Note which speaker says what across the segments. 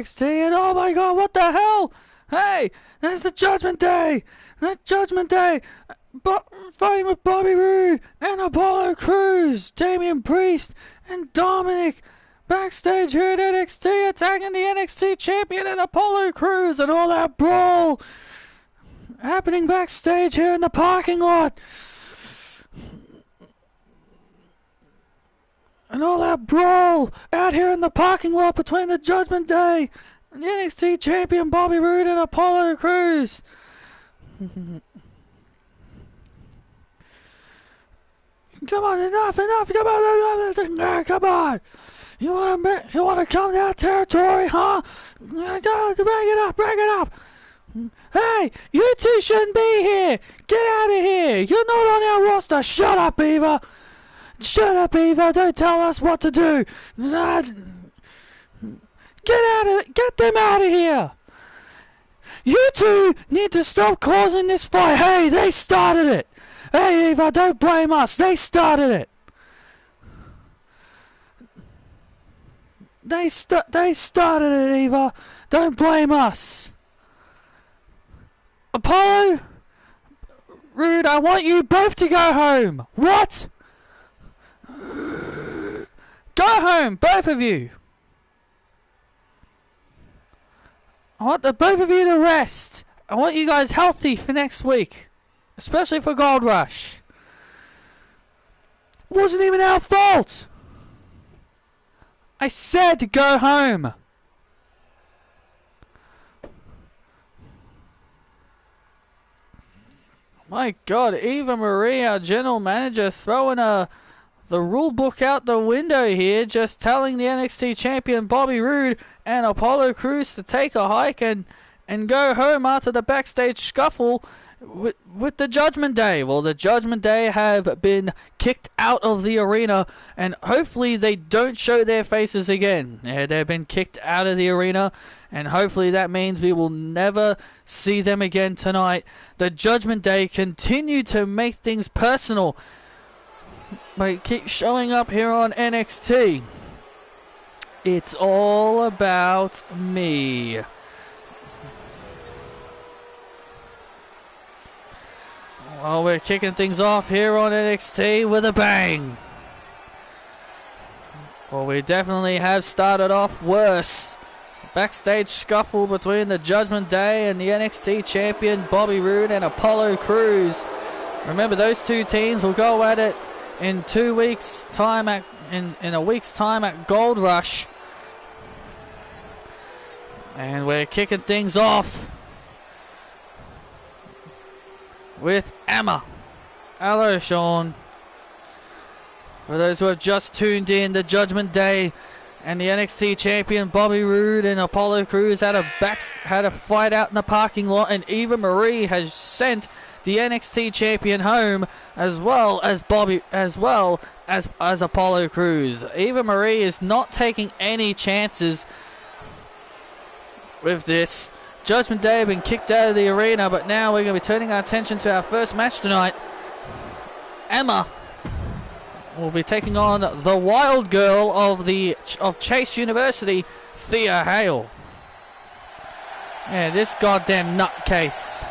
Speaker 1: NXT, and oh my god, what the hell? Hey, there's the Judgment Day! The Judgment Day! Fighting with Bobby Roode and Apollo Crews, Damian Priest and Dominic backstage here at NXT, attacking the NXT champion and Apollo Crews, and all that brawl happening backstage here in the parking lot. And all that brawl out here in the parking lot between the Judgment Day and the NXT champion Bobby Roode and Apollo Crews. Come on, enough, come on, come on. You wanna come down territory, huh? Break it up. Hey, you two shouldn't be here. Get out of here. You're not on our roster. Shut up, Eva. Don't tell us what to do. Get them out of here. You two need to stop causing this fight. Hey, they started it. Hey, Eva, don't blame us. They started it. They started it, Eva. Don't blame us. Apollo, Roode, I want you both to go home. What? Go home, both of you. I want the both of you to rest. I want you guys healthy for next week. Especially for Gold Rush. It wasn't even our fault. I said to go home. My God, Eva Marie, our general manager, throwing the rule book out the window here, just telling the NXT champion Bobby Roode and Apollo Crews to take a hike and go home after the backstage scuffle with the Judgment Day. Well, the Judgment Day have been kicked out of the arena, and hopefully they don't show their faces again. Yeah, they've been kicked out of the arena, and hopefully that means we will never see them again tonight. The Judgment Day continue to make things personal. They keep showing up here on NXT. It's all about me. Well, we're kicking things off here on NXT with a bang. Well, we definitely have started off worse. Backstage scuffle between the Judgment Day and the NXT champion Bobby Roode and Apollo Crews. Remember, those two teams will go at it in 2 weeks' time in a week's time at Gold Rush. And we're kicking things off with Emma. Hello, Sean. For those who have just tuned in, the Judgment Day and the NXT champion Bobby Roode and Apollo Crews had a fight out in the parking lot, and Eva Marie has sent the NXT champion home, as well as Apollo Crews. Eva Marie is not taking any chances with this. Judgment Day have been kicked out of the arena, but now we're going to be turning our attention to our first match tonight. Emma will be taking on the wild girl of Chase University, Thea Hale. Yeah, this goddamn nutcase.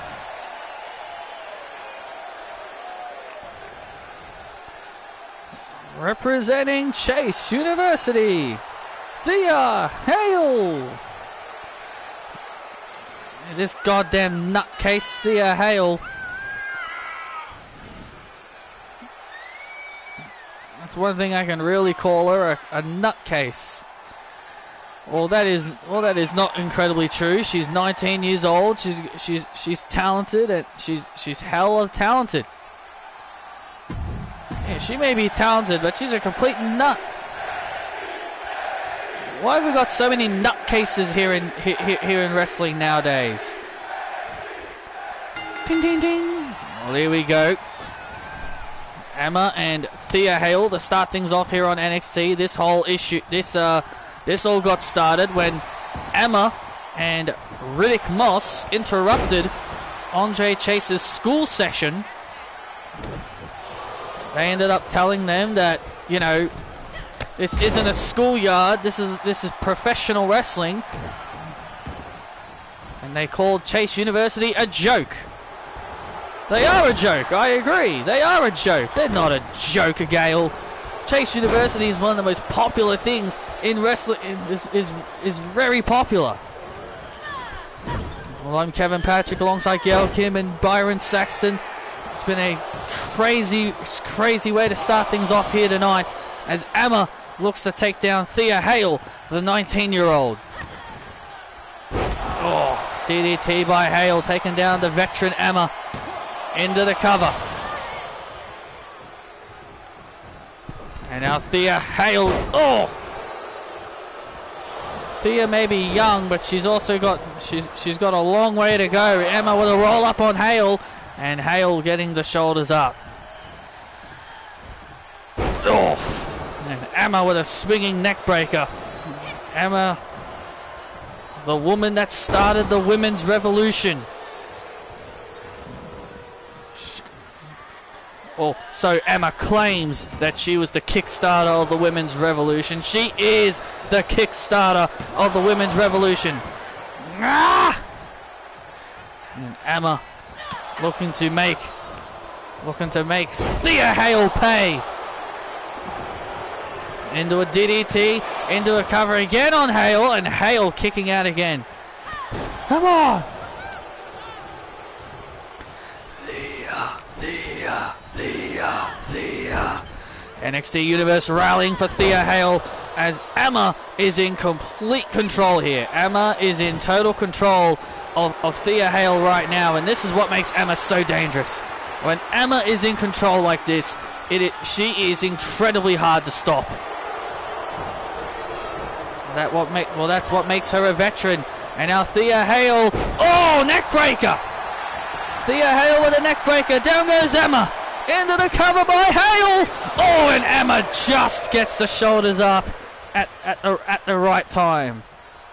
Speaker 1: Representing Chase University, Thea Hale. This goddamn nutcase, Thea Hale. That's one thing I can really call her, a nutcase. Well, that is not incredibly true. She's 19 years old. She's talented, and she's hella talented. Yeah, she may be talented, but she's a complete nut. Why have we got so many nutcases here in wrestling nowadays? Ding ding ding. Well, here we go. Emma and Thea Hale to start things off here on NXT. This whole issue, this all got started when Emma and Riddick Moss interrupted Andre Chase's school session. They ended up telling them that, you know, this isn't a schoolyard. This is professional wrestling. And they called Chase University a joke. They are a joke, I agree. They are a joke. They're not a joke, Gale. Chase University is one of the most popular things in wrestling. Is very popular. Well, I'm Kevin Patrick alongside Gail Kim and Byron Saxton. It's been a crazy way to start things off here tonight as Emma looks to take down Thea Hale, the 19-year-old. Oh, DDT by Hale, taking down the veteran Emma into the cover. And now Thea Hale, oh! Thea may be young, but she's also got she's got a long way to go. Emma with a roll up on Hale, and Hale getting the shoulders up. Oh, and Emma with a swinging neck breaker. Emma, the woman that started the women's revolution. Well, so Emma claims that she was the kickstarter of the women's revolution. She is the kickstarter of the women's revolution. Ah! And Emma looking to make Thea Hale pay. Into a DDT, into a cover again on Hale, and Hale kicking out again. Come on! Thea. NXT Universe rallying for Thea Hale as Emma is in complete control here. Emma is in total control of Thea Hale right now, and this is what makes Emma so dangerous. When Emma is in control like this, she is incredibly hard to stop. That's what makes her a veteran. And now Thea Hale, oh, neck breaker! Thea Hale with a neck breaker, down goes Emma, into the cover by Hale! Oh, and Emma just gets the shoulders up at the right time.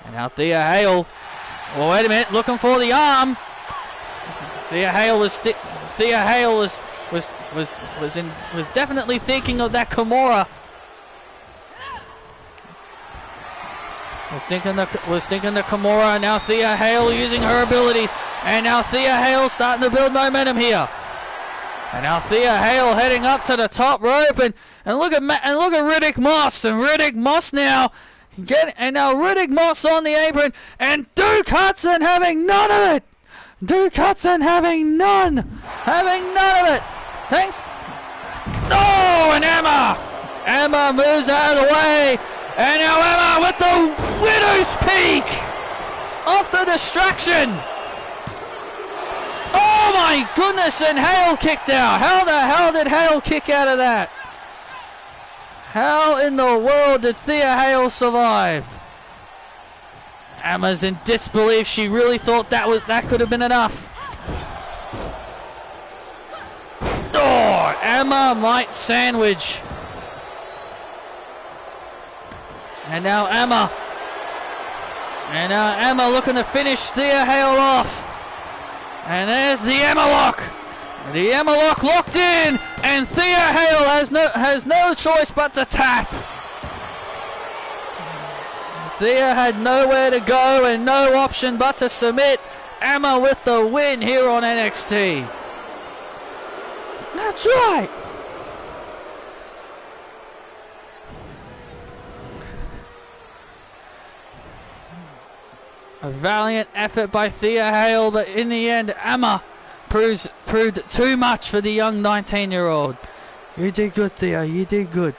Speaker 1: And now Thea Hale, well, wait a minute, looking for the arm. Thea Hale was definitely thinking of that Kimura. Was thinking the Kimura. Now Thea Hale using her abilities, and now Thea Hale starting to build momentum here. And now Thea Hale heading up to the top rope, and look at Riddick Moss, and Riddick Moss now now Riddick Moss on the apron, and Duke Hudson having none of it. Duke Hudson having none of it. Thanks. Oh, and Emma moves out of the way. And now Emma with the Widow's Peak off the distraction. Oh my goodness, and Hale kicked out. How the hell did Hale kick out of that? How in the world did Thea Hale survive? Emma's in disbelief. She really thought that could have been enough. Oh, Emma might sandwich. And now Emma looking to finish Thea Hale off. And there's the Emma lock. The Emma lock locked in, and Thea Hale has no choice but to tap. Thea had nowhere to go and no option but to submit. Emma with the win here on NXT. That's right. A valiant effort by Thea Hale, but in the end, Emma proved too much for the young 19-year-old. You did good, Thea. You did good.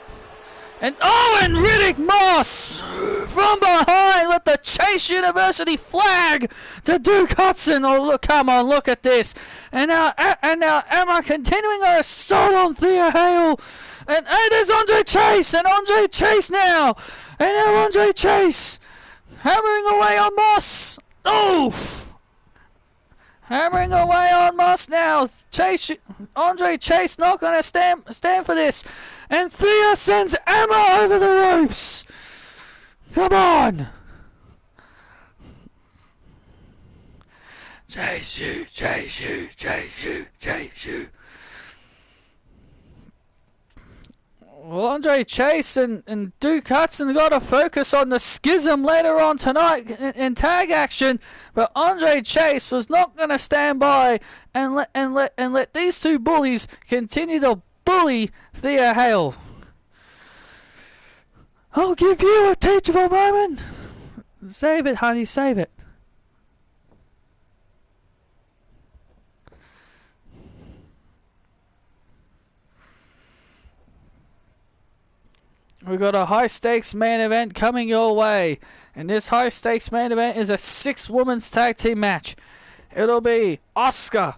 Speaker 1: And Riddick Moss from behind with the Chase University flag to Duke Hudson. Oh, look! Come on, look at this. And now Emma continuing her assault on Thea Hale. And there's Andre Chase, and Andre Chase now, and now Andre Chase. Hammering away on Moss. Oh! Hammering away on Moss now. Andre Chase not going to stand for this. And Thea sends Emma over the ropes. Come on. Chase you. Andre Chase and Duke Hudson got to focus on the schism later on tonight in tag action, but Andre Chase was not going to stand by and let these two bullies continue to bully Thea Hale. I'll give you a teachable moment. Save it, honey, save it. We've got a high-stakes main event coming your way. And this high-stakes main event is a 6-women's tag team match. It'll be Asuka,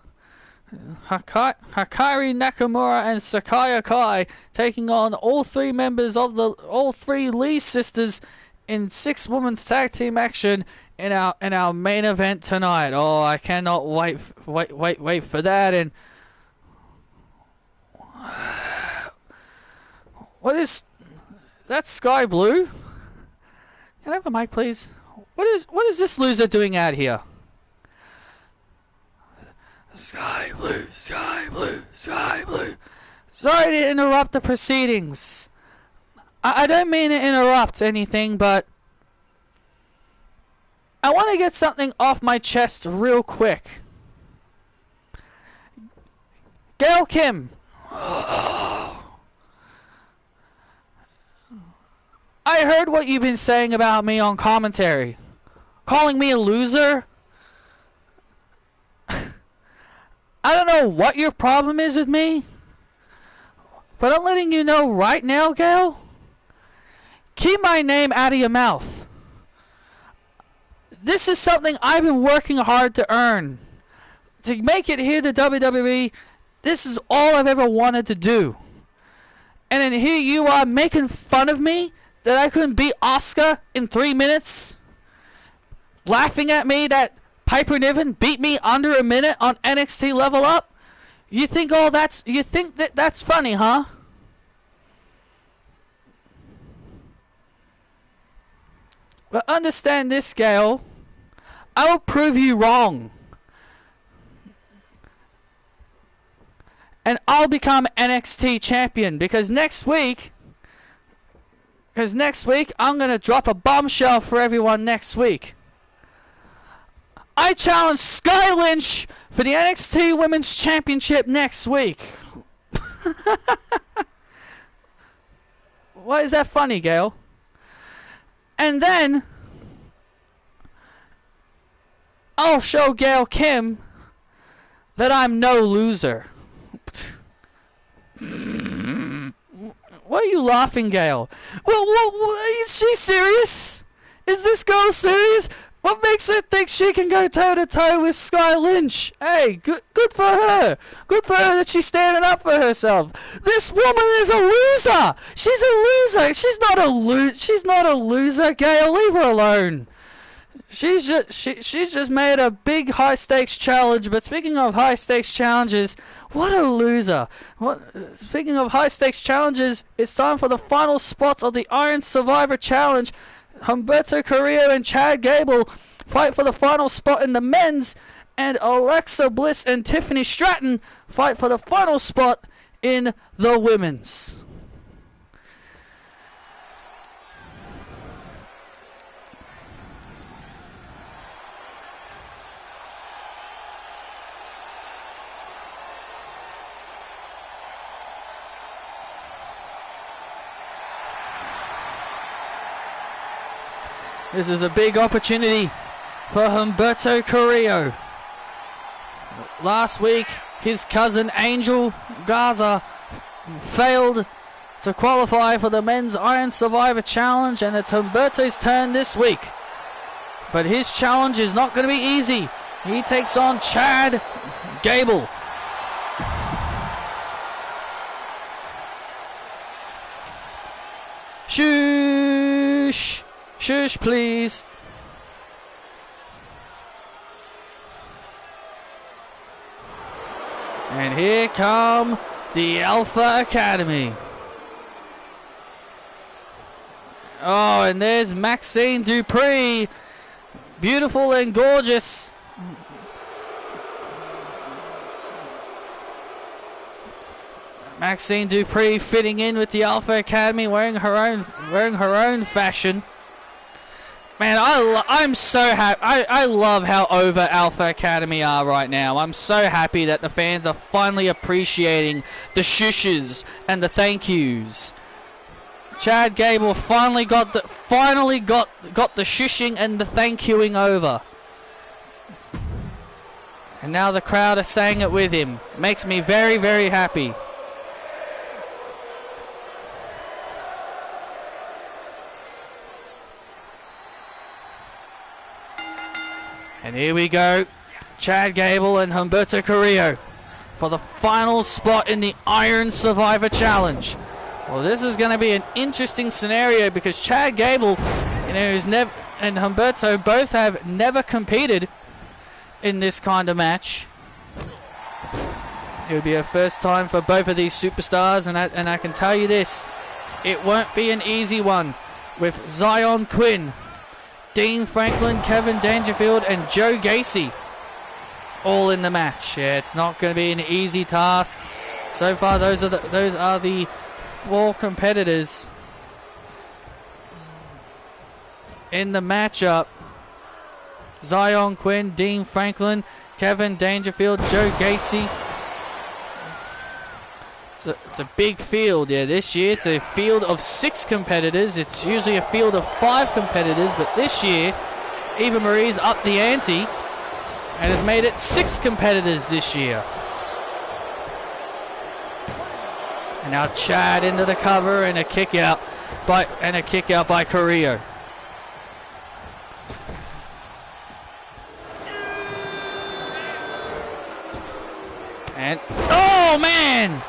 Speaker 1: Hikari Nakamura, and Sakai Kai taking on all 3 members of all 3 Lee sisters in 6-women's tag team action in our main event tonight. Oh, I cannot wait for that. And what is that? Sky Blue? Can I have a mic, please? What is this loser doing out here? Sky Blue, Sky Blue, Sky Blue. Sorry to interrupt the proceedings. I don't mean to interrupt anything, but I want to get something off my chest real quick. Gail Kim. I heard what you've been saying about me on commentary. Calling me a loser. I don't know what your problem is with me, but I'm letting you know right now, Gail. Keep my name out of your mouth. This is something I've been working hard to earn. To make it here to WWE, this is all I've ever wanted to do. And then here you are making fun of me that I couldn't beat Asuka in 3 minutes. Laughing at me that Piper Niven beat me under a minute on NXT Level Up. You think that's funny, huh? But understand this, Gail. I will prove you wrong. And I'll become NXT champion because next week I'm going to drop a bombshell for everyone next week. I challenge Sky Lynch for the NXT Women's Championship next week. Why is that funny, Gail? And then I'll show Gail Kim that I'm no loser. Why are you laughing, Gail? Well, is she serious? Is this girl serious? What makes her think she can go toe-to-toe with Sky Lynch? Hey, good for her. Good for her that she's standing up for herself. This woman is a loser. She's a loser. She's not a loser, Gail. Leave her alone. She's just made a big high-stakes challenge. But speaking of high-stakes challenges, what a loser. Speaking of high-stakes challenges, it's time for the final spots of the Iron Survivor Challenge. Humberto Carrillo and Chad Gable fight for the final spot in the men's, and Alexa Bliss and Tiffany Stratton fight for the final spot in the women's. This is a big opportunity for Humberto Carrillo. Last week, his cousin Angel Garza failed to qualify for the men's Iron Survivor Challenge, and it's Humberto's turn this week. But his challenge is not going to be easy. He takes on Chad Gable. Shush! Shush, please. And here come the Alpha Academy. Oh, and there's Maxine Dupree. Beautiful and gorgeous. Maxine Dupree fitting in with the Alpha Academy, wearing her own fashion. Man, I'm so happy. I love how over Alpha Academy are right now. I'm so happy that the fans are finally appreciating the shushes and the thank yous. Chad Gable finally got the shushing and the thank youing over. And now the crowd are saying it with him. Makes me very, very happy. And here we go, Chad Gable and Humberto Carrillo for the final spot in the Iron Survivor Challenge. Well, this is going to be an interesting scenario because Chad Gable, and Humberto both have never competed in this kind of match. It would be a first time for both of these superstars, and I can tell you this, it won't be an easy one with Zion Quinn, Dean Franklin, Kevin Dangerfield, and Joe Gacy all in the match. Yeah, it's not going to be an easy task. So far, those are the 4 competitors in the matchup. Zion Quinn, Dean Franklin, Kevin Dangerfield, Joe Gacy. It's a big field, yeah. This year it's a field of 6 competitors. It's usually a field of 5 competitors, but this year Eva Marie's upped the ante and has made it 6 competitors this year. And now Chad into the cover and a kick out by Carrillo. And oh man!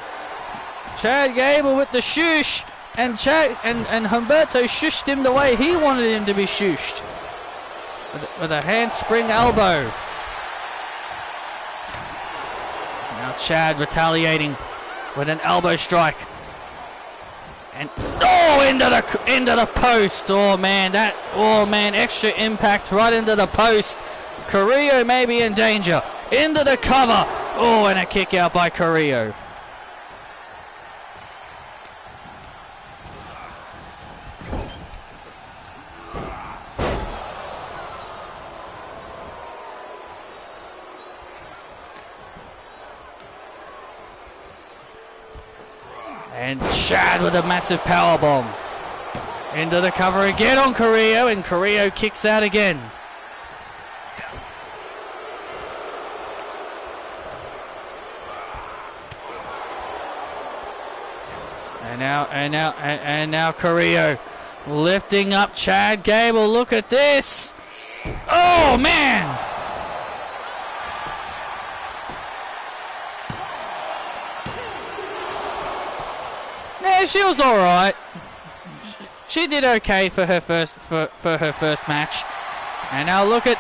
Speaker 1: Chad Gable with the shush, and Humberto shushed him the way he wanted him to be shushed. With a handspring elbow. Now Chad retaliating with an elbow strike. And into the post. Oh man, extra impact right into the post. Carrillo may be in danger. Into the cover. Oh, and a kick out by Carrillo. And Chad with a massive power bomb. Into the cover again on Carrillo, and Carrillo kicks out again. And now Carrillo lifting up Chad Gable. Look at this. Oh man! Yeah, she was all right. She did okay for her first match. And now look at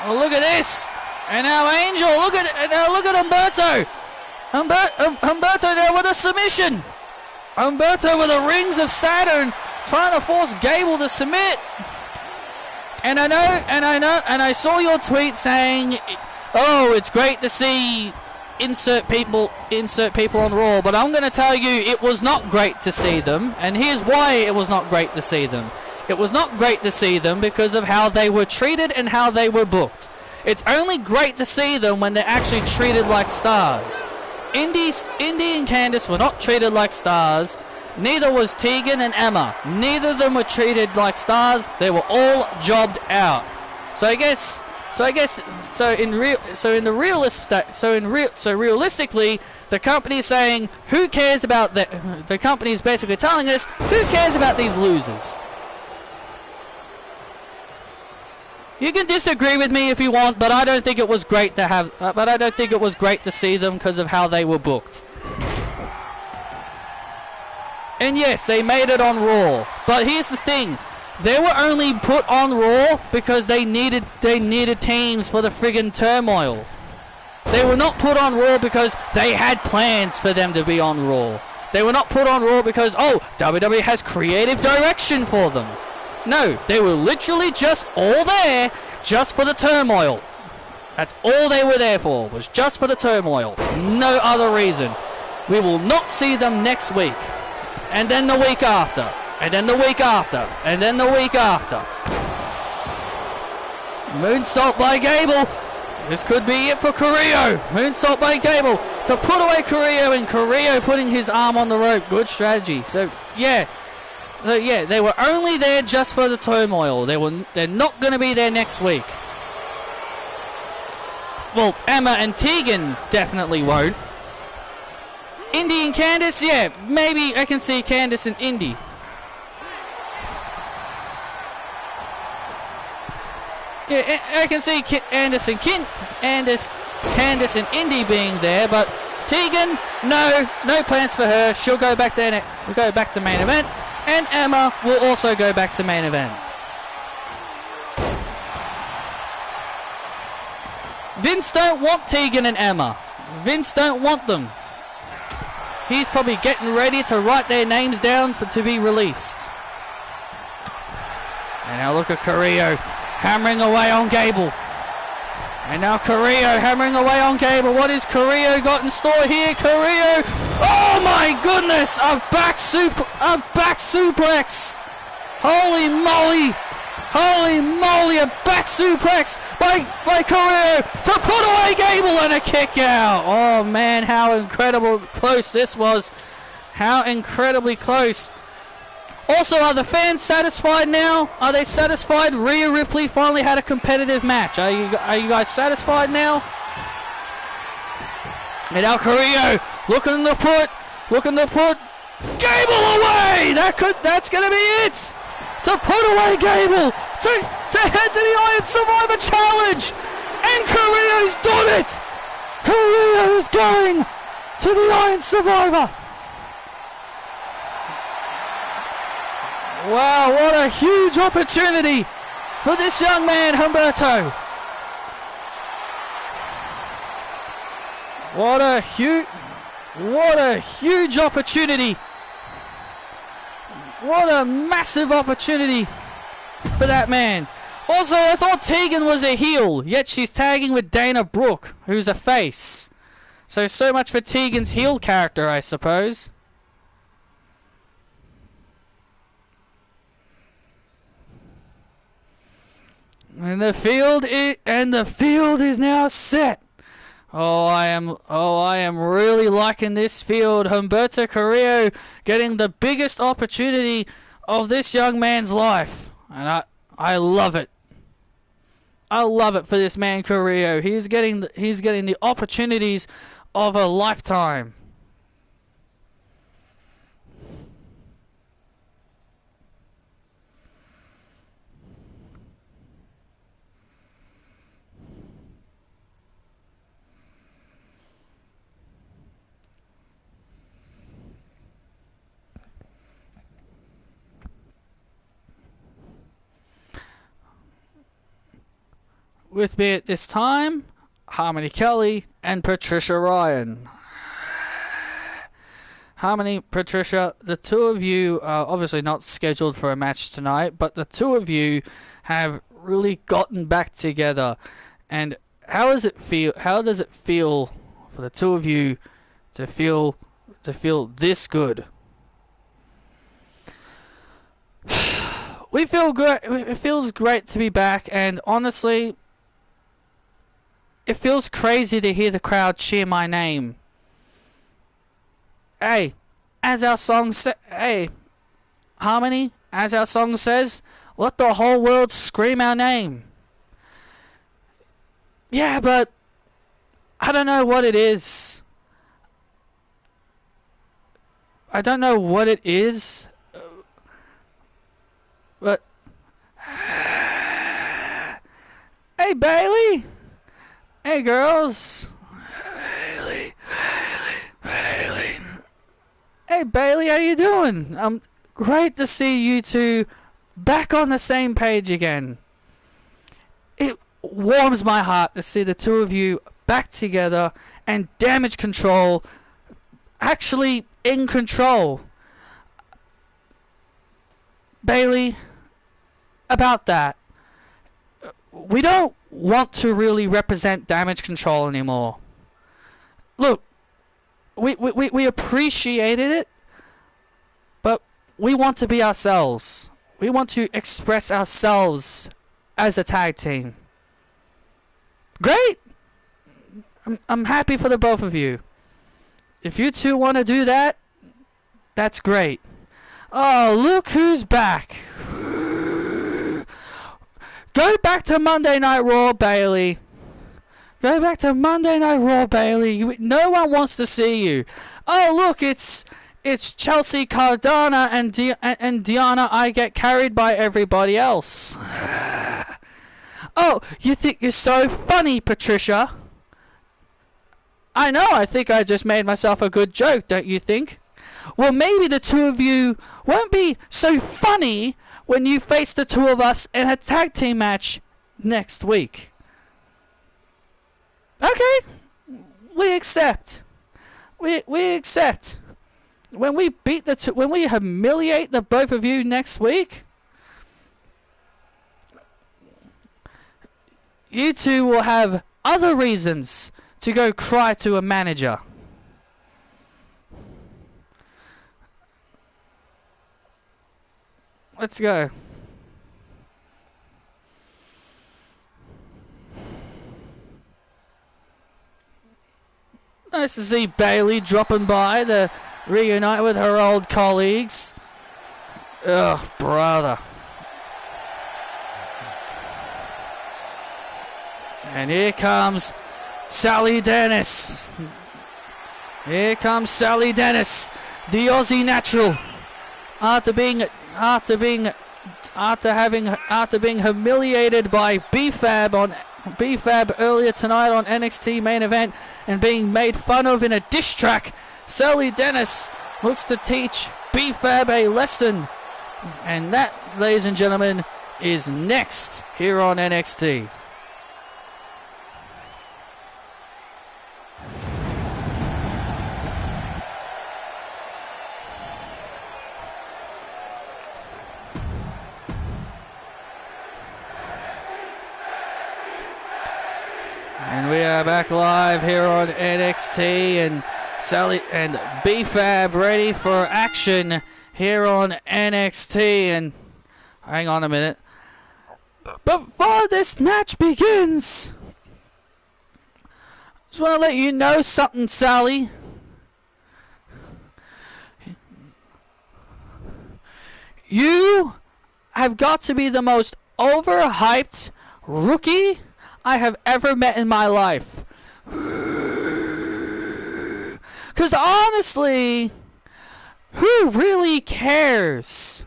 Speaker 1: this. And now Angel, look at Humberto. Humberto there with a submission. Humberto with the rings of Saturn, trying to force Gable to submit. And I saw your tweet saying, "Oh, it's great to see insert people on Raw," but I'm going to tell you it was not great to see them, and here's why it was not great to see them. It was not great to see them because of how they were treated and how they were booked. It's only great to see them when they're actually treated like stars. Indy and Candice were not treated like stars. Neither was Tegan and Emma. Neither of them were treated like stars. They were all jobbed out. Realistically, the company's saying, who cares about the company's basically telling us, who cares about these losers? You can disagree with me if you want, but I don't think it was great to see them because of how they were booked. And yes, they made it on Raw, but here's the thing. They were only put on Raw because they needed teams for the friggin' turmoil. They were not put on Raw because they had plans for them to be on Raw. They were not put on Raw because, oh, WWE has creative direction for them. No, they were literally just all there just for the turmoil. That's all they were there for, was just for the turmoil. No other reason. We will not see them next week. And then the week after. And then the week after. And then the week after. Moonsault by Gable. This could be it for Carrillo. Moonsault by Gable to put away Carrillo, and Carrillo putting his arm on the rope. Good strategy. So yeah, they were only there just for the turmoil. They're not going to be there next week. Well, Emma and Tegan definitely won't. Indy and Candice, yeah, maybe I can see Candice and Indy. Yeah, I can see Candice and Indy being there, but Tegan, no plans for her. She'll go back to main event, and Emma will also go back to main event. Vince don't want Tegan and Emma. Vince don't want them. He's probably getting ready to write their names down to be released. And now look at Carrillo hammering away on Gable. And now Carrillo hammering away on Gable. What has Carrillo got in store here? Carrillo, oh my goodness, a back suplex. Holy moly, a back suplex by Carrillo to put away Gable, and a kick out. Oh man, how incredible close this was. How incredibly close. Also, are the fans satisfied now? Are they satisfied? Rhea Ripley finally had a competitive match. Are you guys satisfied now? And now Carrillo looking to put Gable away. That's gonna be it. To put away Gable, to head to the Iron Survivor Challenge, and Carrillo's done it. Carrillo is going to the Iron Survivor. Wow, what a huge opportunity for this young man, Humberto. What a huge opportunity. What a massive opportunity for that man. Also, I thought Tegan was a heel, yet she's tagging with Dana Brooke, who's a face. So much for Tegan's heel character, I suppose. And the field is now set. Oh, I am really liking this field. Humberto Carrillo getting the biggest opportunity of this young man's life, and I love it. I love it for this man Carrillo. He's getting the opportunities of a lifetime. With me at this time, Harmony Kelly and Patricia Ryan. Harmony, Patricia, the two of you are obviously not scheduled for a match tonight, but the two of you have really gotten back together. And how does it feel? How does it feel for the two of you to feel this good? We feel good. It feels great to be back, and honestly, it feels crazy to hear the crowd cheer my name. Hey, as our song says, hey, Harmony, as our song says, let the whole world scream our name. Yeah, but I don't know what it is. I don't know what it is, but hey, Bailey. Hey, girls. Bailey. Hey, Bailey, how you doing? Great to see you two back on the same page again. It warms my heart to see the two of you back together and Damage Control actually in control. Bailey, about that. We don't want to really represent Damage Control anymore. Look, we appreciated it, but we want to be ourselves. We want to express ourselves as a tag team. Great! I'm happy for the both of you. If you two want to do that, that's great. Oh, look who's back. Go back to Monday Night Raw, Bayley. Go back to Monday Night Raw, Bayley. No one wants to see you. Oh, look, it's Chelsea Cardona and Diana. I get carried by everybody else. Oh, you think you're so funny, Patricia? I know, I think I just made myself a good joke, don't you think? Well, maybe the two of you won't be so funny when you face the two of us in a tag team match next week. Okay, we accept. We accept. When we beat when we humiliate the both of you next week, you two will have other reasons to go cry to a manager. Let's go. Nice to see Bayley dropping by to reunite with her old colleagues. Ugh, brother. And here comes Sally Dennis. Here comes Sally Dennis, the Aussie natural. After being humiliated by B-Fab earlier tonight on NXT main event and being made fun of in a diss track, Sally Dennis looks to teach B-Fab a lesson. And that, ladies and gentlemen, is next here on NXT. And we are back live here on NXT, and Sally and B-Fab ready for action here on NXT. And hang on a minute. Before this match begins, just want to let you know something, Sally. You have got to be the most overhyped rookie I have ever met in my life. Because honestly, who really cares?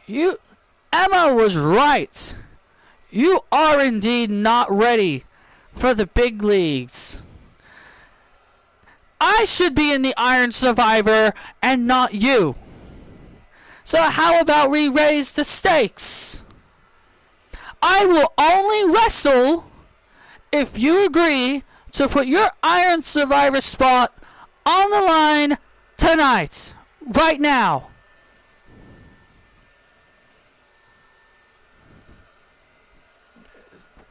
Speaker 1: Emma was right. You are indeed not ready for the big leagues. I should be in the Iron Survivor and not you. So how about we raise the stakes? I will only wrestle if you agree to put your Iron Survivor spot on the line tonight, right now.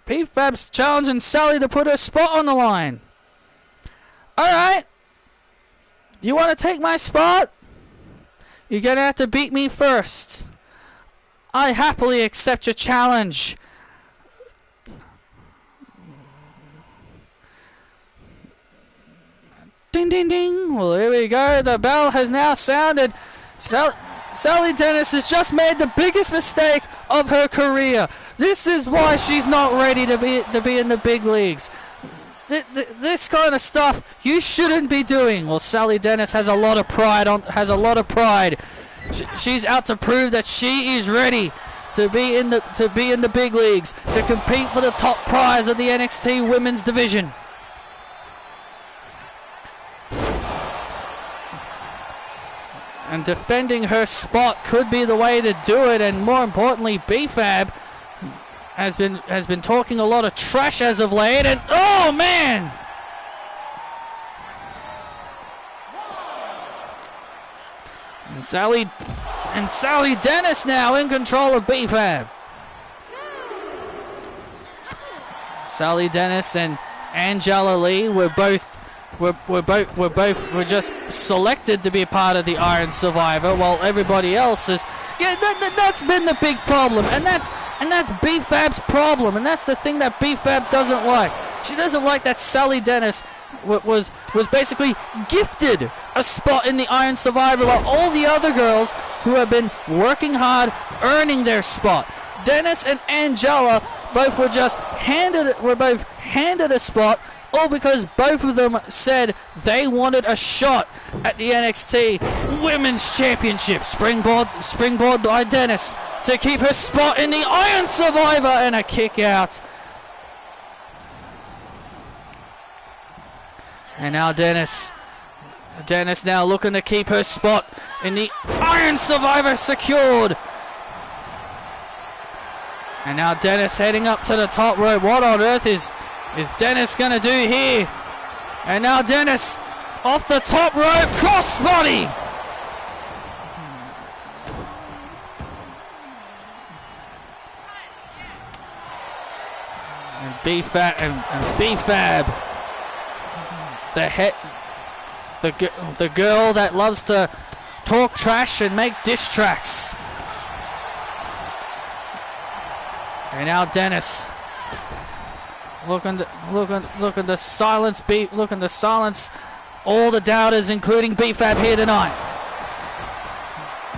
Speaker 1: B-Fab's challenging Sally to put her spot on the line. Alright. You want to take my spot? You're going to have to beat me first. I happily accept your challenge. Ding, ding, ding. Well, here we go. The bell has now sounded. Sally Dennis has just made the biggest mistake of her career. This is why she's not ready to be in the big leagues. This kind of stuff you shouldn't be doing. Well, Sally Dennis has a lot of pride. She's out to prove that she is ready to be in the big leagues, to compete for the top prize of the NXT Women's Division. And defending her spot could be the way to do it. And more importantly, B-Fab has been talking a lot of trash as of late. And oh man! And Sally Dennis now in control of B-Fab. Sally Dennis and Angela Lee were both we're just selected to be a part of the Iron Survivor, while everybody else is. Yeah, that's been the big problem, and that's BFAB's problem, and that's the thing that BFAB doesn't like. She doesn't like that Sally Dennis was basically gifted a spot in the Iron Survivor, while all the other girls who have been working hard, earning their spot. Dennis and Angela were both handed a spot, all because both of them said they wanted a shot at the NXT Women's Championship. Springboard by Dennis to keep her spot in the Iron Survivor, and a kick out. And now Dennis now looking to keep her spot in the Iron Survivor secured. And now Dennis heading up to the top rope. What on earth is Dennis going to do here? And now Dennis off the top rope, crossbody. And BFAB. The girl that loves to talk trash and make diss tracks. And now Dennis looking to silence all the doubters, including BFAB here tonight.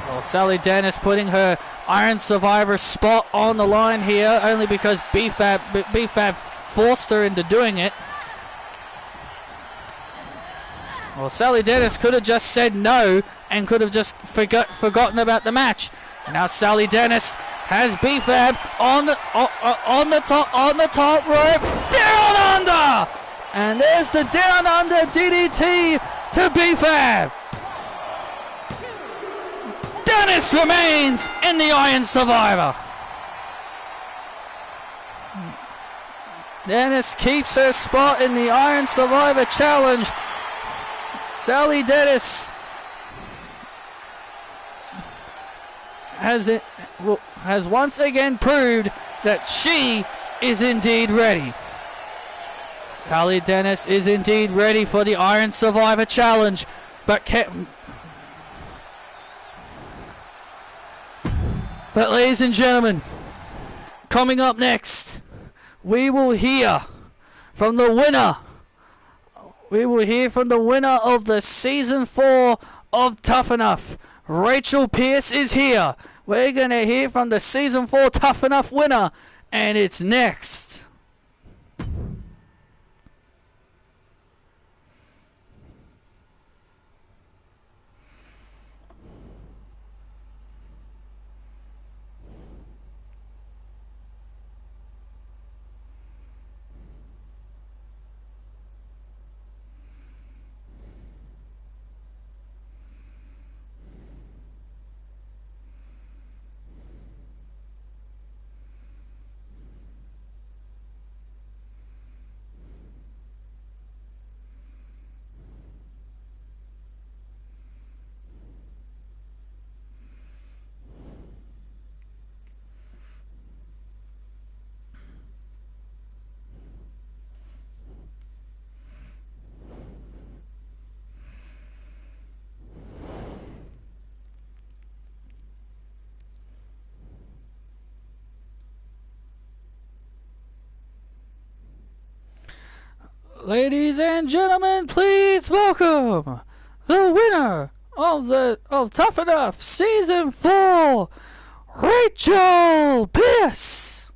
Speaker 1: Well, Sally Dennis putting her Iron Survivor spot on the line here, only because BFAB forced her into doing it. Well, Sally Dennis could have just said no and could have just forgotten about the match. And now Sally Dennis has BFAB on the top rope, down under, and there's the down under DDT to BFAB. Dennis remains in the Iron Survivor. Dennis keeps her spot in the Iron Survivor Challenge. Sally Dennis has once again proved that she is indeed ready. Sally Dennis is indeed ready for the Iron Survivor Challenge, but ladies and gentlemen, coming up next, we will hear from the winner. We will hear from the winner of the Season 4 of Tough Enough. Rachel Pierce is here. We're going to hear from the Season 4 Tough Enough winner, and it's next. Ladies and gentlemen, please welcome the winner of Tough Enough Season 4, Rachel Pierce.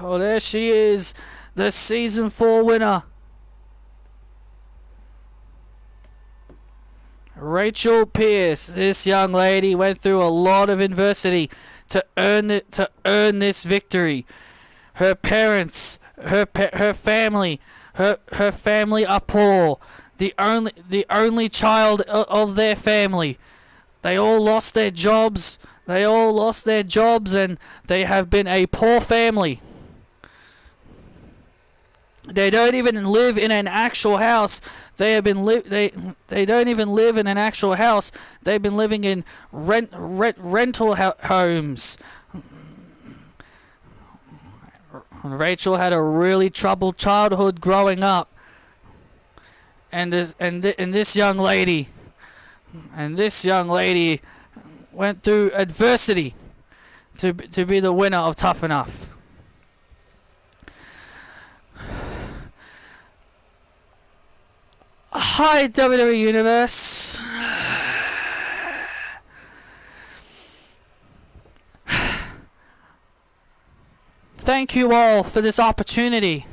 Speaker 1: Well, there she is, the Season 4 winner. Rachel Pierce. This young lady went through a lot of adversity to earn this victory. Her parents, her family are poor. The only child of their family. They all lost their jobs. And they have been a poor family. They don't even live in an actual house. They don't even live in an actual house. They've been living in rental homes. Rachel had a really troubled childhood growing up, and this young lady went through adversity to be the winner of Tough Enough. Hi, WWE Universe. Thank you all for this opportunity.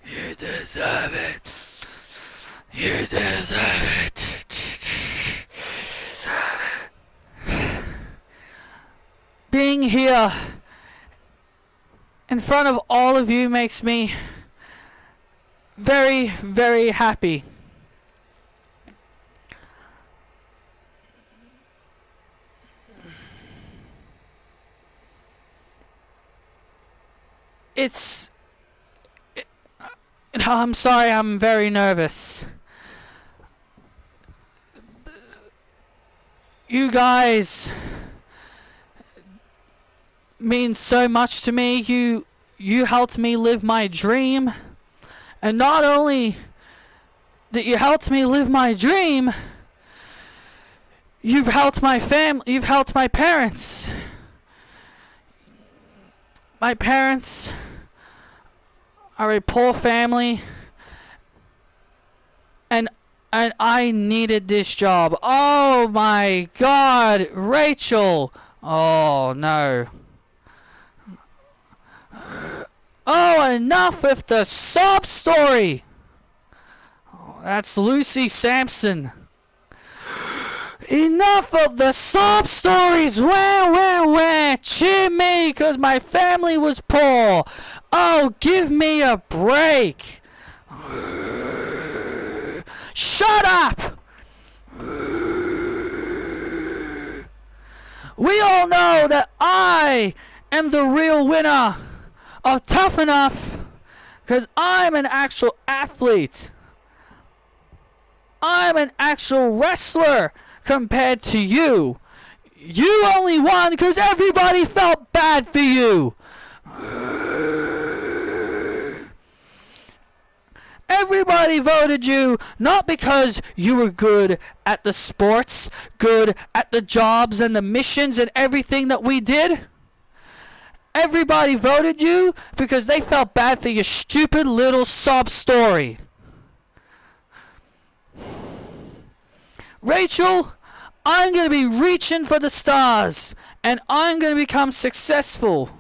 Speaker 1: You deserve it. You deserve it. Being here in front of all of you makes me very, very happy. I'm sorry, I'm very nervous. You guys mean so much to me. You helped me live my dream. And not only that you helped me live my dream, you've helped my family, you've helped my parents. My parents are a poor family, and I needed this job. Oh my God, Rachel! Oh no. Oh, enough with the sob story! Oh, that's Lucy Sampson. Enough of the sob stories! Where? Cheer me, cause my family was poor. Oh, give me a break. Shut up! We all know that I am the real winner of Tough Enough, cause I'm an actual athlete. I'm an actual wrestler. Compared to you. You only won because everybody felt bad for you. Everybody voted you not because you were good at the sports, good at the jobs and the missions and everything that we did. Everybody voted you because they felt bad for your stupid little sob story. Rachel, I'm going to be reaching for the stars, and I'm going to become successful.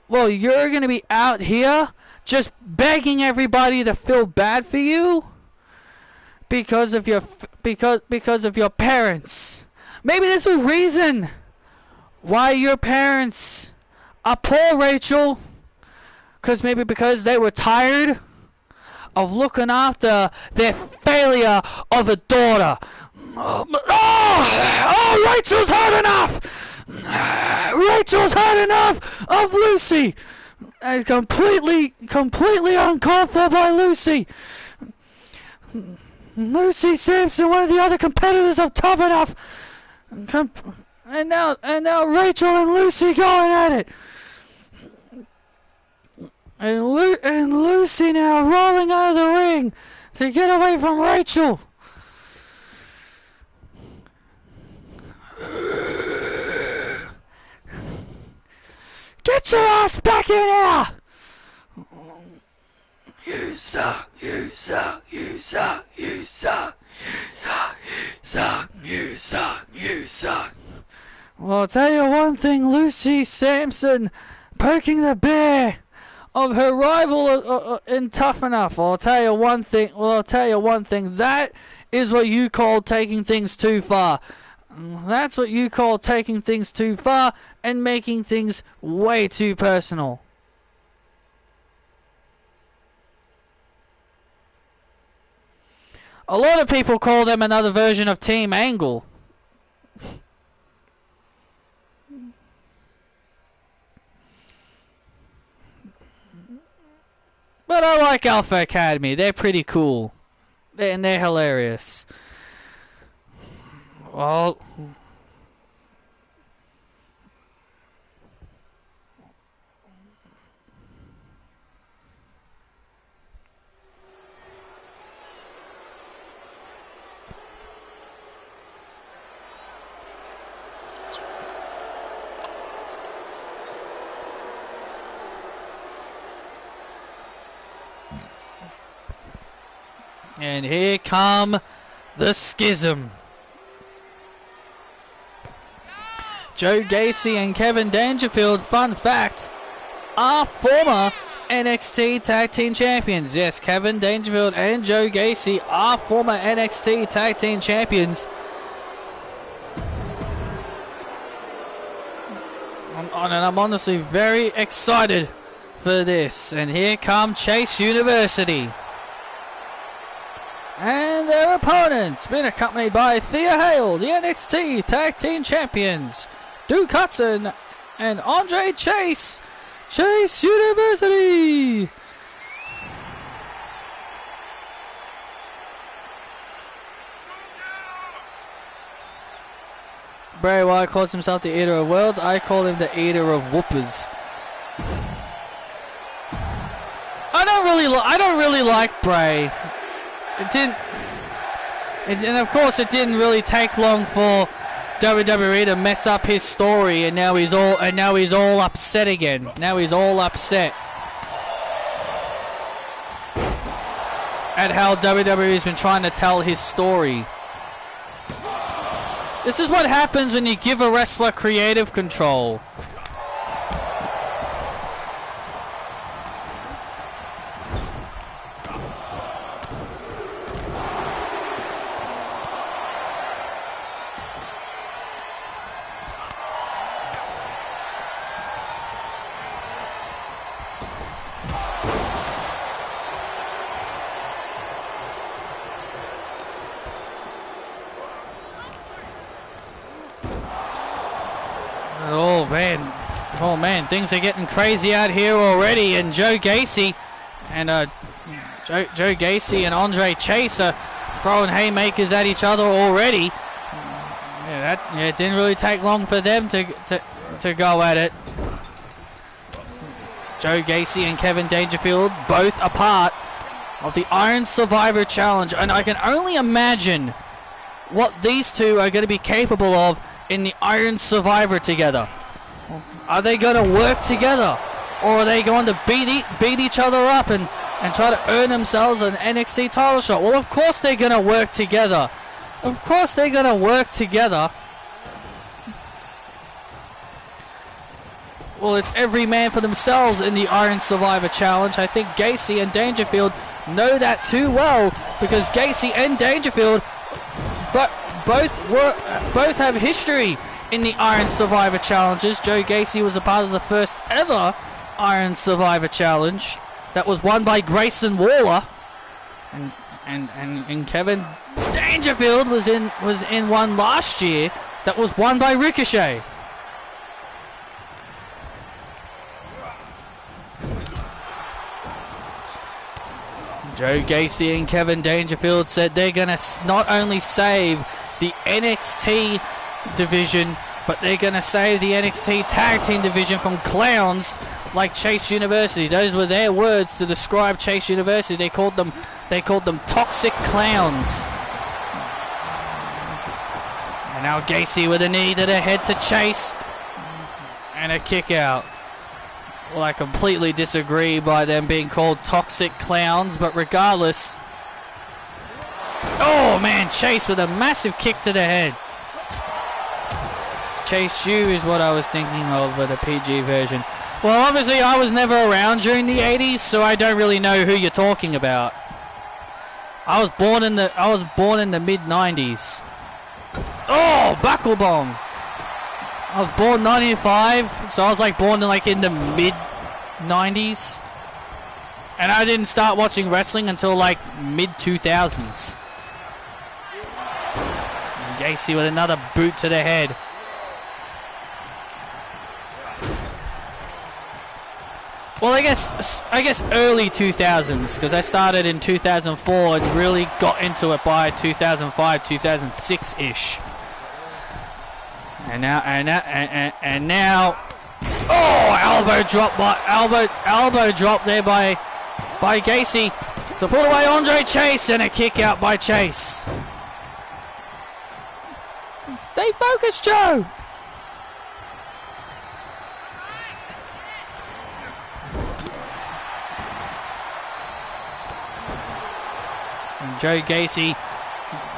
Speaker 1: Well, you're going to be out here just begging everybody to feel bad for you because of your parents. Maybe there's a reason why your parents are poor, Rachel. Maybe because they were tired of looking after their failure of a daughter. Oh, Rachel's had enough! Rachel's had enough of Lucy! Completely uncalled for by Lucy! Lucy Sampson, one of the other competitors of Tough Enough! And now Rachel and Lucy going at it! And Lucy now rolling out of the ring to get away from Rachel! Get your ass back in here! You suck, you suck, you suck, you suck, you suck, you suck, you suck. Well, I'll tell you one thing, Lucy Sampson, poking the bear of her rival in Tough Enough. I'll tell you one thing. That is what you call taking things too far. That's what you call taking things too far and making things way too personal. A lot of people call them another version of Team Angle. But But I like Alpha Academy. They're pretty cool. And they're hilarious. Well... And here come the Schism. Joe Gacy and Kevin Dangerfield, fun fact, are former NXT Tag Team Champions. Yes, Kevin Dangerfield and Joe Gacy are former NXT Tag Team Champions. And I'm honestly very excited for this. And here come Chase University. And their opponents, been accompanied by Thea Hale, the NXT Tag Team Champions, Duke Hudson, and Andre Chase, Chase University. Bray Wyatt calls himself the Eater of Worlds. I call him the Eater of Whoopers. I don't really like Bray. It didn't, and of course it didn't really take long for WWE to mess up his story, and now he's all upset again. Now he's all upset at how WWE's been trying to tell his story. This is what happens when you give a wrestler creative control. Oh man, things are getting crazy out here already, and Joe Gacy and Joe Gacy and Andre Chase are throwing haymakers at each other already. It didn't really take long for them to go at it. Joe Gacy and Kevin Dangerfield both a part of the Iron Survivor Challenge, and I can only imagine what these two are going to be capable of in the Iron Survivor together. Are they going to work together, or are they going to beat each other up and try to earn themselves an NXT title shot? Well, of course they're going to work together. Of course they're going to work together. Well, it's every man for themselves in the Iron Survivor Challenge. I think Gacy and Dangerfield know that too well, because Gacy and Dangerfield both have history in the Iron Survivor Challenges. Joe Gacy was a part of the first ever Iron Survivor Challenge that was won by Grayson Waller, and Kevin Dangerfield was in one last year that was won by Ricochet. Joe Gacy and Kevin Dangerfield said they're going to not only save the NXT division, but they're going to save the NXT Tag Team division from clowns like Chase University. Those were their words to describe Chase University. They called them toxic clowns. And now Gacy with a knee to the head to Chase and a kick out. Well, I completely disagree by them being called toxic clowns, but regardless. Oh man, Chase with a massive kick to the head. Chase U is what I was thinking of for the PG version. Well, obviously I was never around during the 80s, so I don't really know who you're talking about. I was born in the mid 90s. Oh, buckle bomb. I was born 95, so I was born in the mid 90s. And I didn't start watching wrestling until mid 2000s. And Gacy with another boot to the head. Well, I guess early 2000s, because I started in 2004 and really got into it by 2005, 2006-ish. And now, oh, elbow drop there by Gacy to put away Andre Chase, and a kick out by Chase. Stay focused, Joe. And Joe Gacy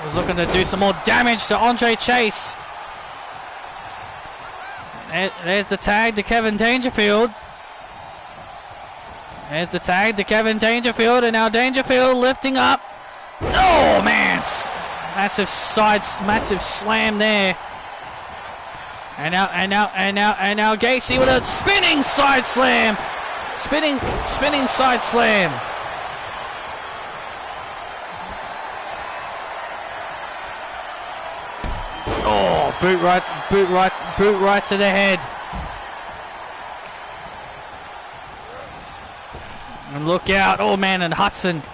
Speaker 1: was looking to do some more damage to Andre Chase. There's the tag to Kevin Dangerfield. There's the tag to Kevin Dangerfield, and now Dangerfield lifting up. Oh man, massive slam there. And now Gacy with a spinning side slam. Spinning side slam. Oh, boot right to the head. And look out, oh man, and Hudson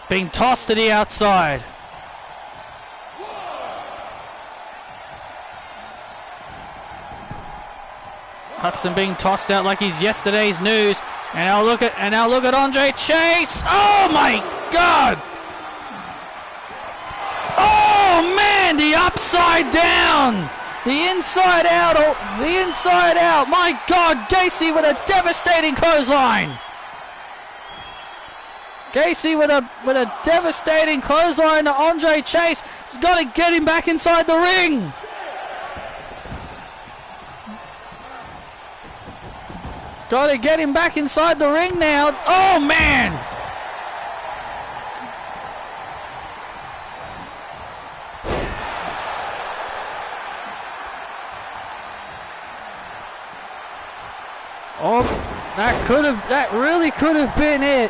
Speaker 1: being tossed to the outside. Hudson being tossed out like he's yesterday's news. And now look at Andre Chase. Oh my God! Oh man, the upside down, the inside out, My God, Gacy with a devastating clothesline. Gacy with a devastating clothesline to Andre Chase. He's got to get him back inside the ring. Got to get him back inside the ring now. Oh man! Oh, that really could have been it.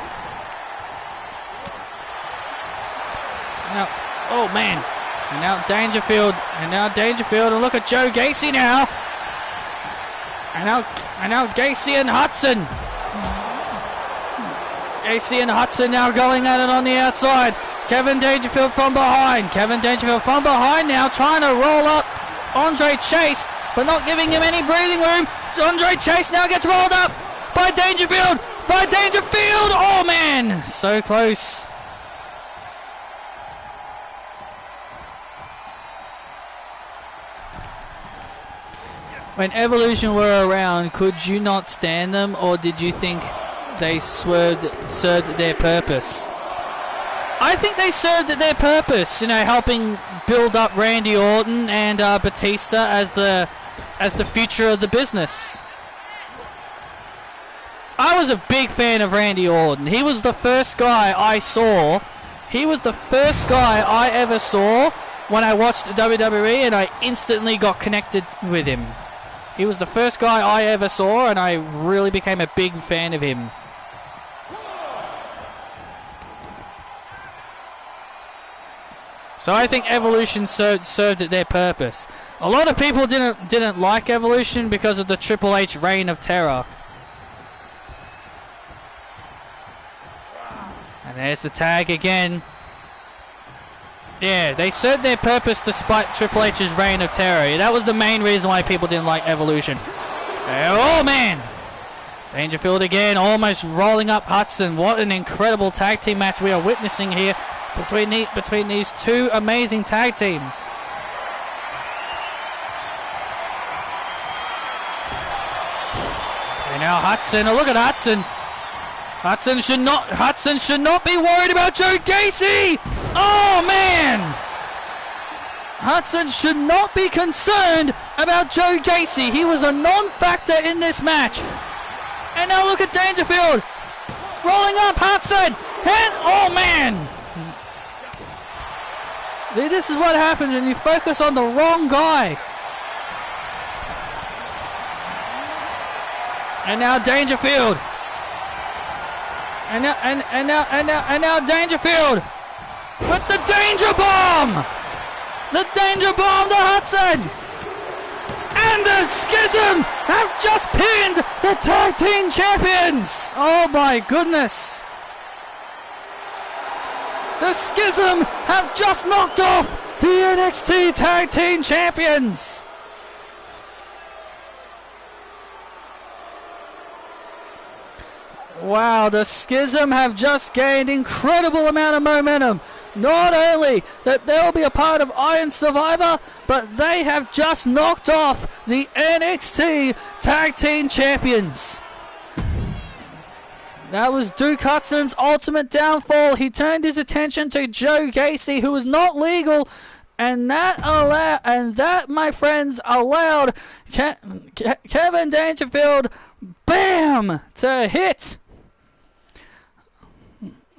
Speaker 1: Now, oh man, and now Dangerfield, and look at Joe Gacy now, and now Gacy and Hudson. Gacy and Hudson now going at it on the outside. Kevin Dangerfield from behind now, trying to roll up Andre Chase, but not giving him any breathing room. Andre Chase now gets rolled up by Dangerfield. Oh man, so close. When Evolution were around, could you not stand them, or did you think they served their purpose? I think they served their purpose, helping build up Randy Orton and Batista as the future of the business. I was a big fan of Randy Orton. He was the first guy I saw. He was the first guy I ever saw when I watched WWE, and I instantly got connected with him. He was the first guy I ever saw, and I really became a big fan of him. So I think Evolution served their purpose. A lot of people didn't like Evolution because of the Triple H reign of terror. And there's the tag again. Yeah, they served their purpose despite Triple H's reign of terror. Yeah, that was the main reason why people didn't like Evolution. Oh man! Dangerfield again, almost rolling up Hudson. What an incredible tag team match we are witnessing here between these two amazing tag teams. And now Hudson, oh, look at Hudson. Hudson should not be worried about Joe Gacy. Oh man! Hudson should not be concerned about Joe Gacy. He was a non-factor in this match. And now look at Dangerfield rolling up Hudson. And oh man! See, this is what happens when you focus on the wrong guy. And now Dangerfield. And now Dangerfield with the danger bomb. The danger bomb to Hudson. And the Schism have just pinned the Tag Team Champions! Oh my goodness! The Schism have just knocked off the NXT Tag Team Champions! Wow, the Schism have just gained incredible amount of momentum. Not only that they'll be a part of Iron Survivor, but they have just knocked off the NXT Tag Team Champions. That was Duke Hudson's ultimate downfall. He turned his attention to Joe Gacy, who was not legal, and that, my friends, allowed Kevin Dangerfield, bam, to hit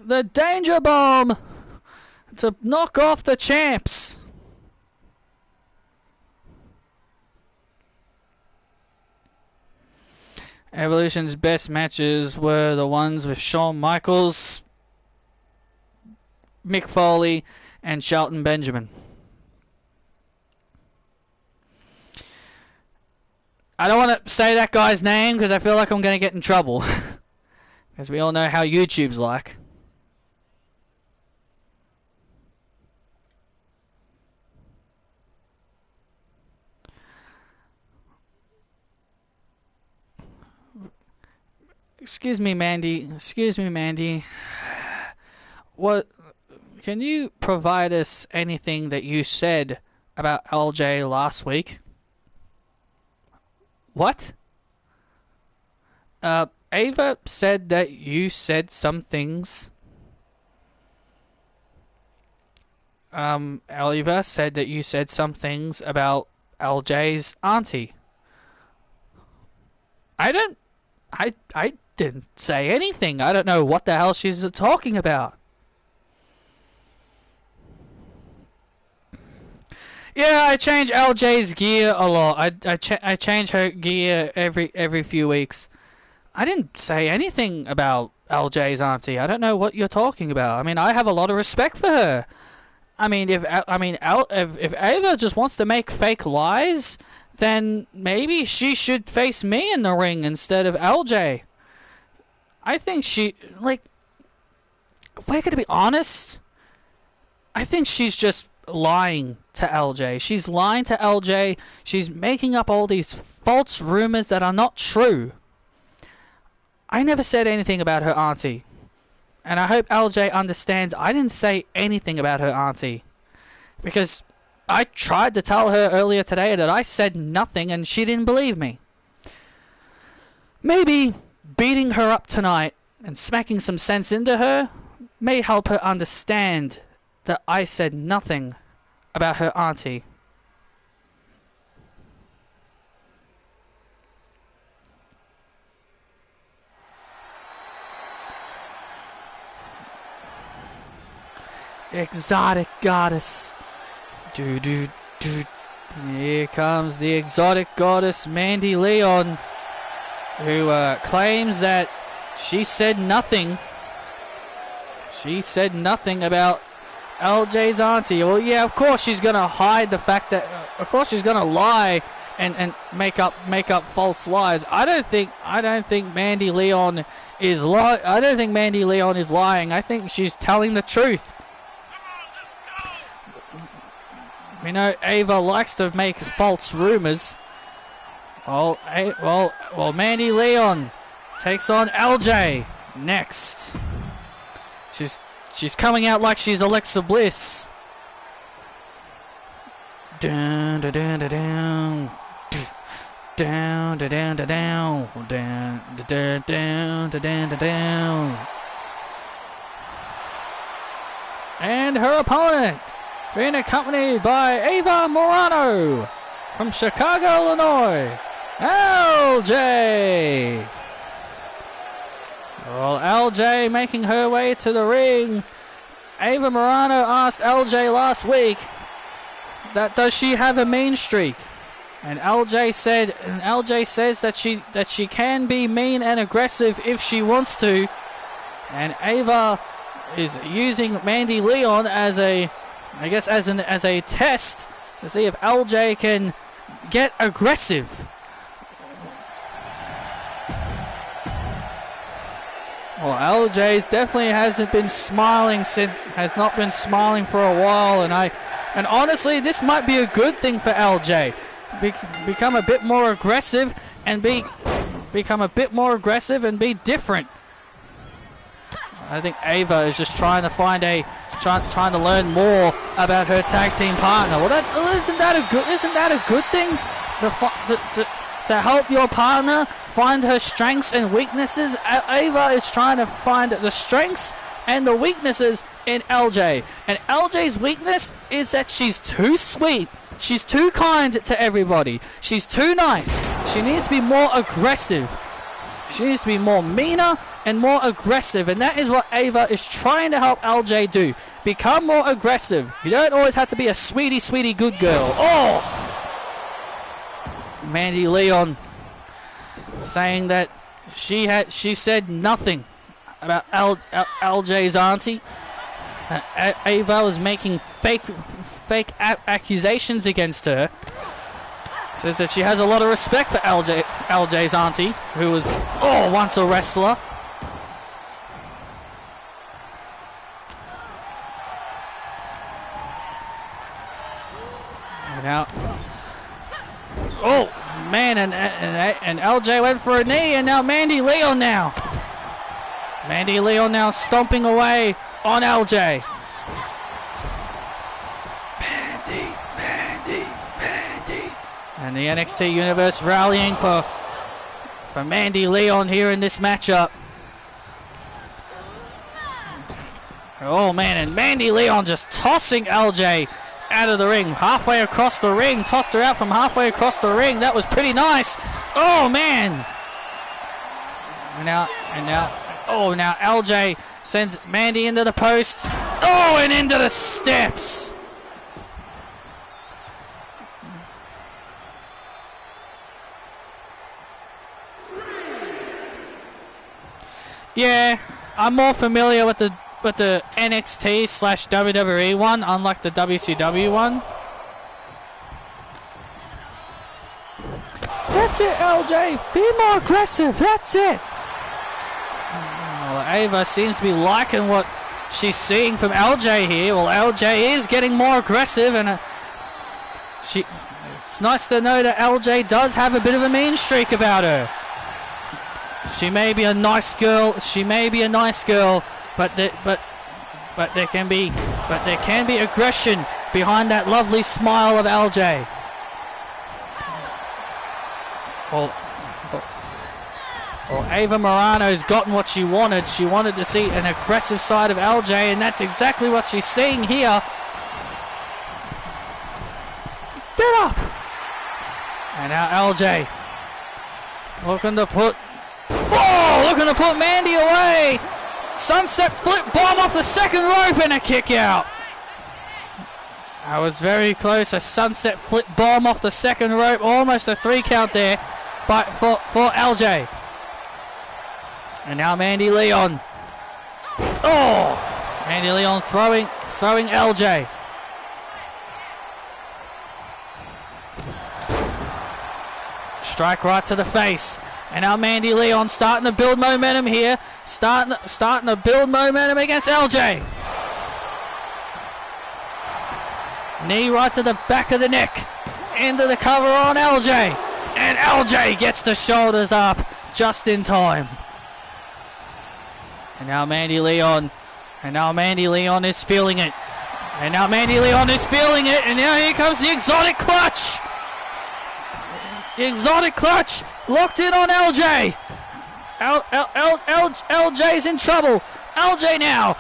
Speaker 1: the Danger Bomb to knock off the champs. Evolution's best matches were the ones with Shawn Michaels, Mick Foley, and Shelton Benjamin. I don't want to say that guy's name because I feel like I'm going to get in trouble. Because we all know how YouTube's like. Excuse me, Mandy. Excuse me, Mandy. What? Can you provide us anything that you said about LJ last week? What? Ava said that you said some things. Ava said that you said some things about LJ's auntie. I didn't say anything. I don't know what the hell she's talking about. Yeah, I change LJ's gear a lot. I change her gear every few weeks. I didn't say anything about LJ's auntie. I don't know what you're talking about. I mean, I have a lot of respect for her. I mean, if Ava just wants to make fake lies, then maybe she should face me in the ring instead of LJ. I think if we're going to be honest, I think she's just lying to LJ. She's lying to LJ. She's making up all these false rumors that are not true. I never said anything about her auntie. And I hope LJ understands I didn't say anything about her auntie. Because I tried to tell her earlier today that I said nothing and she didn't believe me. Maybe beating her up tonight and smacking some sense into her may help her understand that I said nothing about her auntie. Exotic goddess. Here comes the exotic goddess Mandy Leon, who claims that she said nothing. She said nothing about LJ's auntie. Well, yeah, of course she's gonna hide the fact that. Of course she's gonna lie and make up false lies. I don't think Mandy Leon is I don't think Mandy Leon is lying. I think she's telling the truth. We know Ava likes to make false rumors. Well, Mandy Leon takes on LJ next. She's coming out like she's Alexa Bliss. Down, down, down, down, down, down, down, down, down, down, down, down. And her opponent, being accompanied by Ava Morano from Chicago, Illinois, LJ. Well, LJ making her way to the ring. Ava Morano asked LJ last week that does she have a mean streak, and LJ says that she can be mean and aggressive if she wants to, and Ava is using Mandy Leon as a test to see if LJ can get aggressive. Well, LJ's definitely hasn't been smiling has not been smiling for a while, and honestly, this might be a good thing for LJ. Become a bit more aggressive and be different. I think Ava is just trying to find trying to learn more about her tag team partner. Well, isn't that a good thing to help your partner find her strengths and weaknesses? Ava is trying to find the strengths and the weaknesses in LJ. And LJ's weakness is that she's too sweet. She's too kind to everybody. She's too nice. She needs to be more aggressive. She needs to be more meaner and more aggressive. And that is what Ava is trying to help LJ do. Become more aggressive. You don't always have to be a sweetie good girl. Oh! Mandy Leon saying that she said nothing about LJ's auntie. Ava was making fake accusations against her. Says that she has a lot of respect for LJ's auntie, who was once a wrestler. Now, man, and LJ went for a knee, and now Mandy Leon now. Mandy Leon now stomping away on LJ. Mandy. And the NXT Universe rallying for Mandy Leon here in this matchup. Oh man, and Mandy Leon just tossing LJ out of the ring, halfway across the ring, tossed her out from halfway across the ring. That was pretty nice. Oh man! And now LJ sends Mandy into the post. Oh, and into the steps. Yeah, I'm more familiar with the NXT/WWE one, unlike the WCW one. That's it, LJ. Be more aggressive. That's it. Well, Ava seems to be liking what she's seeing from LJ here. Well, LJ is getting more aggressive, and it's nice to know that LJ does have a bit of a mean streak about her. She may be a nice girl. But there can be aggression behind that lovely smile of LJ. Well, Ava Morano's gotten what she wanted. She wanted to see an aggressive side of LJ, and that's exactly what she's seeing here. Get up! And now LJ looking to put Mandy away. Sunset flip bomb off the second rope and a kick out. I was very close. A sunset flip bomb off the second rope. Almost a 3 count there for LJ. And now Mandy Leon. Oh! Mandy Leon throwing LJ. Strike right to the face. And now Mandy Leon starting to build momentum here. Starting to build momentum against LJ. Knee right to the back of the neck. Into the cover on LJ. And LJ gets the shoulders up just in time. And now Mandy Leon. And now Mandy Leon is feeling it. And now Mandy Leon is feeling it. And now here comes the exotic clutch. The exotic clutch locked in on LJ. LJ's in trouble. LJ now.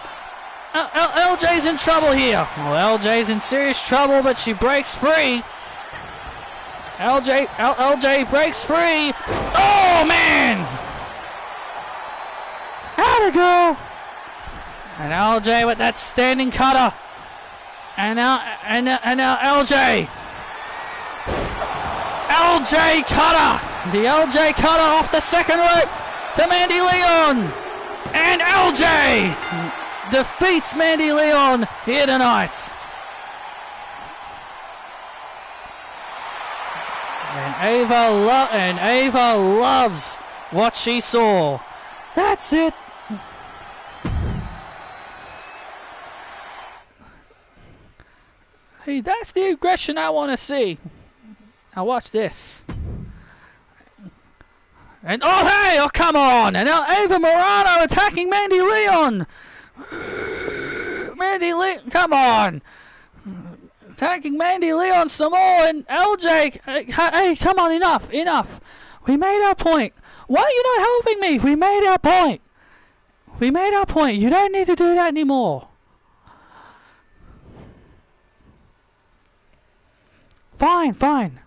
Speaker 1: LJ's in trouble here. Well, LJ's in serious trouble, but she breaks free. LJ breaks free. Oh, man. How'd it go? And LJ with that standing cutter. And now LJ. LJ cutter. The LJ cutter off the second rope to Mandy Leon. And LJ defeats Mandy Leon here tonight. Ava loves what she saw. That's it. Hey, that's the aggression I want to see. Now watch this. And oh come on! And now Ava Morano attacking Mandy Leon. Mandy Leon, come on! Attacking Mandy Leon some more, and LJ, hey, come on, enough. We made our point. Why are you not helping me? We made our point. You don't need to do that anymore. Fine.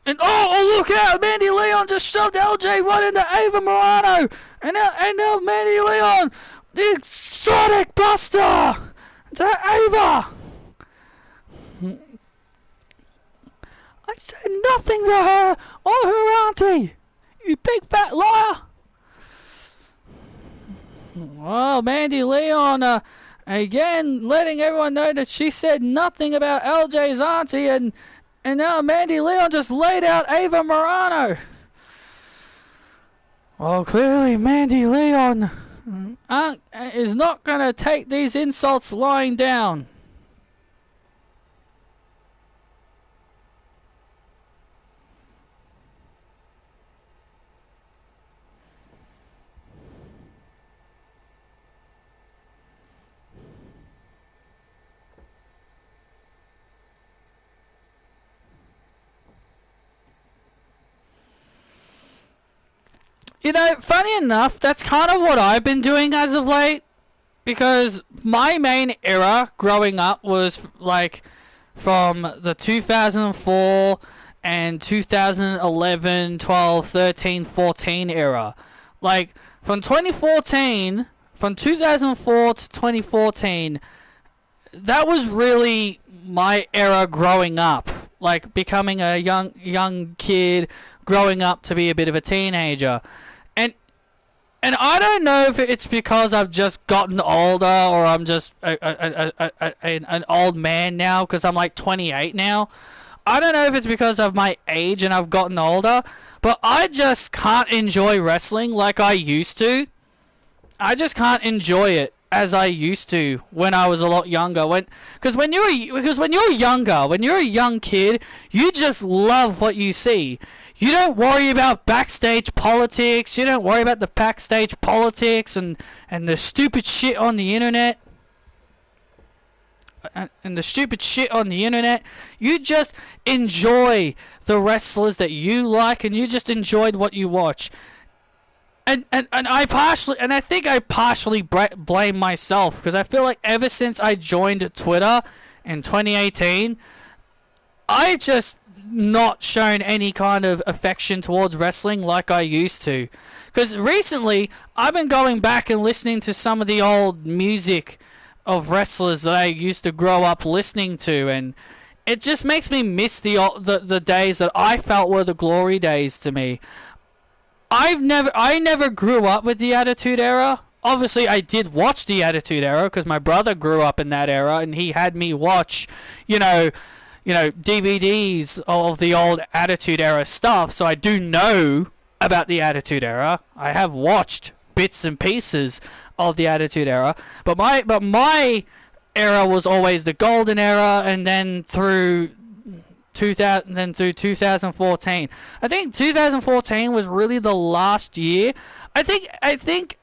Speaker 1: And oh, look out! Mandy Leon just shoved LJ right into Ava Morano, and now Mandy Leon, the Sonic Buster to Ava. I said nothing to her or her auntie. You big fat liar. Well, Mandy Leon again letting everyone know that she said nothing about LJ's auntie, and now Mandy Leon just laid out Ava Morano. Well, clearly Mandy Leon is not going to take these insults lying down. You know, funny enough, that's kind of what I've been doing as of late, because my main era growing up was like from the 2004 and 2011, 12, 13, 14 era. Like from 2004 to 2014, that was really my era growing up, like becoming a young kid, growing up to be a bit of a teenager. And I don't know if it's because I've just gotten older, or I'm just an old man now, because I'm like 28 now. I don't know if it's because of my age and I've gotten older, but I just can't enjoy wrestling like I used to. I just can't enjoy it as I used to when I was a lot younger. Because when you're younger, when you're a young kid, you just love what you see. You don't worry about backstage politics. You don't worry about the backstage politics and the stupid shit on the internet. And the stupid shit on the internet. You just enjoy the wrestlers that you like, and you just enjoyed what you watch. And I think I partially blame myself, because I feel like ever since I joined Twitter in 2018, I just not shown any kind of affection towards wrestling like I used to. Because recently, I've been going back and listening to some of the old music of wrestlers that I used to grow up listening to, and it just makes me miss the days that I felt were the glory days to me. I never grew up with the Attitude Era. Obviously, I did watch the Attitude Era because my brother grew up in that era, and he had me watch, DVDs of the old Attitude Era stuff, so I do know about the Attitude Era. I have watched bits and pieces of the Attitude Era, but my era was always the golden era, and then through 2014. I think 2014 was really the last year. I think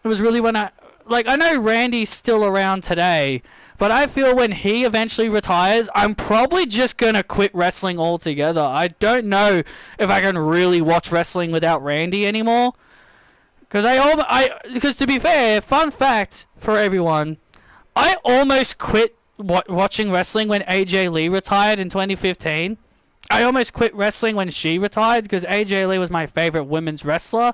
Speaker 1: it was really when I know Randy's still around today, but I feel when he eventually retires, I'm probably just going to quit wrestling altogether. I don't know if I can really watch wrestling without Randy anymore. Because to be fair, fun fact for everyone, I almost quit watching wrestling when AJ Lee retired in 2015. I almost quit wrestling when she retired because AJ Lee was my favorite women's wrestler.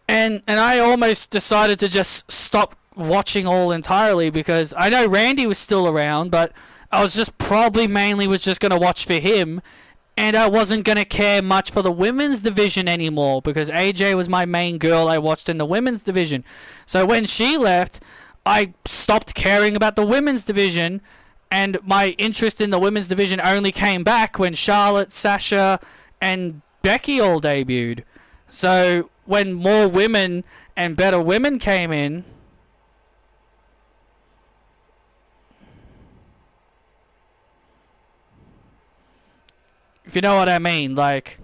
Speaker 1: And I almost decided to just stop watching all entirely because I know Randy was still around, but I was just mainly just going to watch for him, and I wasn't going to care much for the women's division anymore because AJ was my main girl I watched in the women's division. So when she left, I stopped caring about the women's division, And my interest in the women's division only came back when Charlotte, Sasha, and Becky all debuted. So when more women and better women came in, if you know what I mean, like,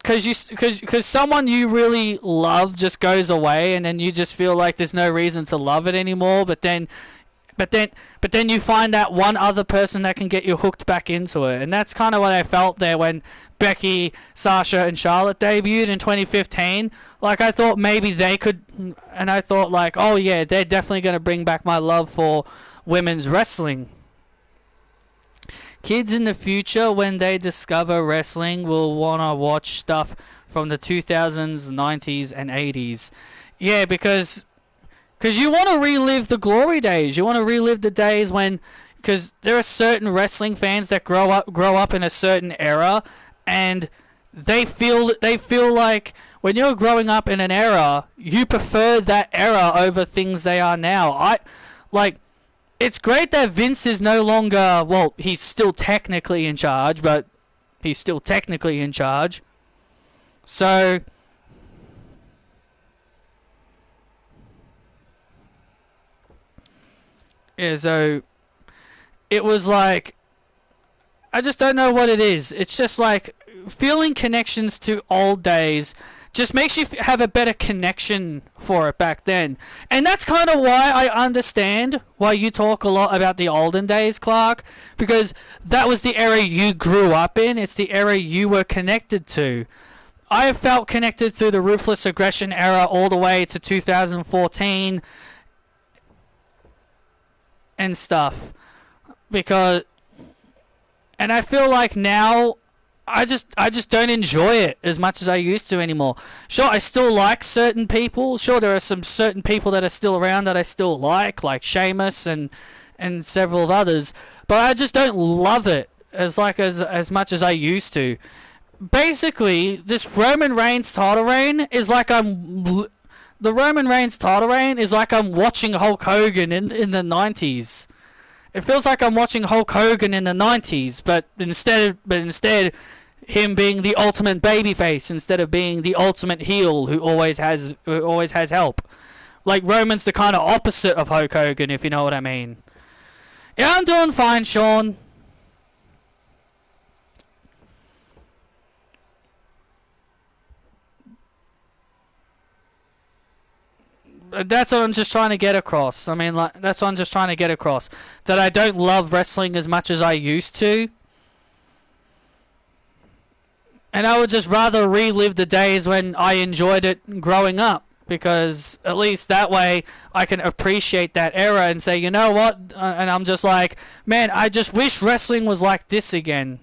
Speaker 1: because someone you really love just goes away, and then you just feel like there's no reason to love it anymore. But then you find that one other person that can get you hooked back into it, and that's kind of what I felt there when Becky, Sasha, and Charlotte debuted in 2015. Like, I thought maybe they could, and I thought like, oh yeah, they're definitely going to bring back my love for women's wrestling. Kids in the future, when they discover wrestling, will want to watch stuff from the 2000s, 90s, and 80s. Yeah, because you want to relive the glory days. You want to relive the days when, because there are certain wrestling fans that grow up in a certain era, and they feel like when you're growing up in an era, you prefer that era over things they are now. It's great that Vince is no longer, well, he's still technically in charge, but he's still technically in charge. So, yeah, so it was like, I just don't know what it is. It's just like feeling connections to old days just makes you have a better connection for it back then. And that's kind of why I understand why you talk a lot about the olden days, Clark, because that was the era you grew up in. It's the era you were connected to. I have felt connected through the Ruthless Aggression era all the way to 2014 and stuff. And I feel like now I just don't enjoy it as much as I used to anymore. Sure, I still like certain people. Sure, there are some certain people that are still around that I still like Sheamus and several of others. But I just don't love it as much as I used to. Basically, this Roman Reigns title reign is like the Roman Reigns title reign is like I'm watching Hulk Hogan in the 90s. It feels like I'm watching Hulk Hogan in the 90s, but instead him being the ultimate babyface instead of being the ultimate heel who always has help. Like, Roman's the kind of opposite of Hulk Hogan, if you know what I mean. Yeah, I'm doing fine, Sean. That's what I'm just trying to get across. I mean, that's what I'm just trying to get across. That I don't love wrestling as much as I used to. And I would just rather relive the days when I enjoyed it growing up. Because at least that way I can appreciate that era and say, you know what? And I'm just like, man, I just wish wrestling was like this again.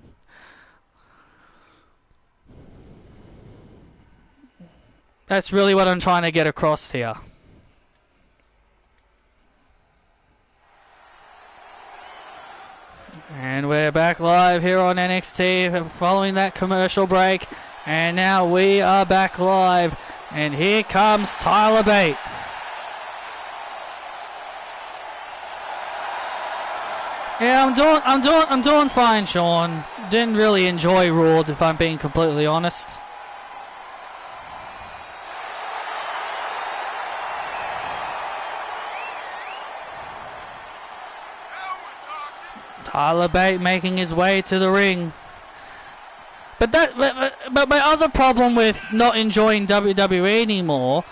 Speaker 1: That's really what I'm trying to get across here. And we're back live here on NXT following that commercial break. And now we are back live. And here comes Tyler Bate. Yeah, I'm doing fine, Sean. Didn't really enjoy Raw, if I'm being completely honest. Tyler Bate making his way to the ring. But my other problem with not enjoying WWE anymore,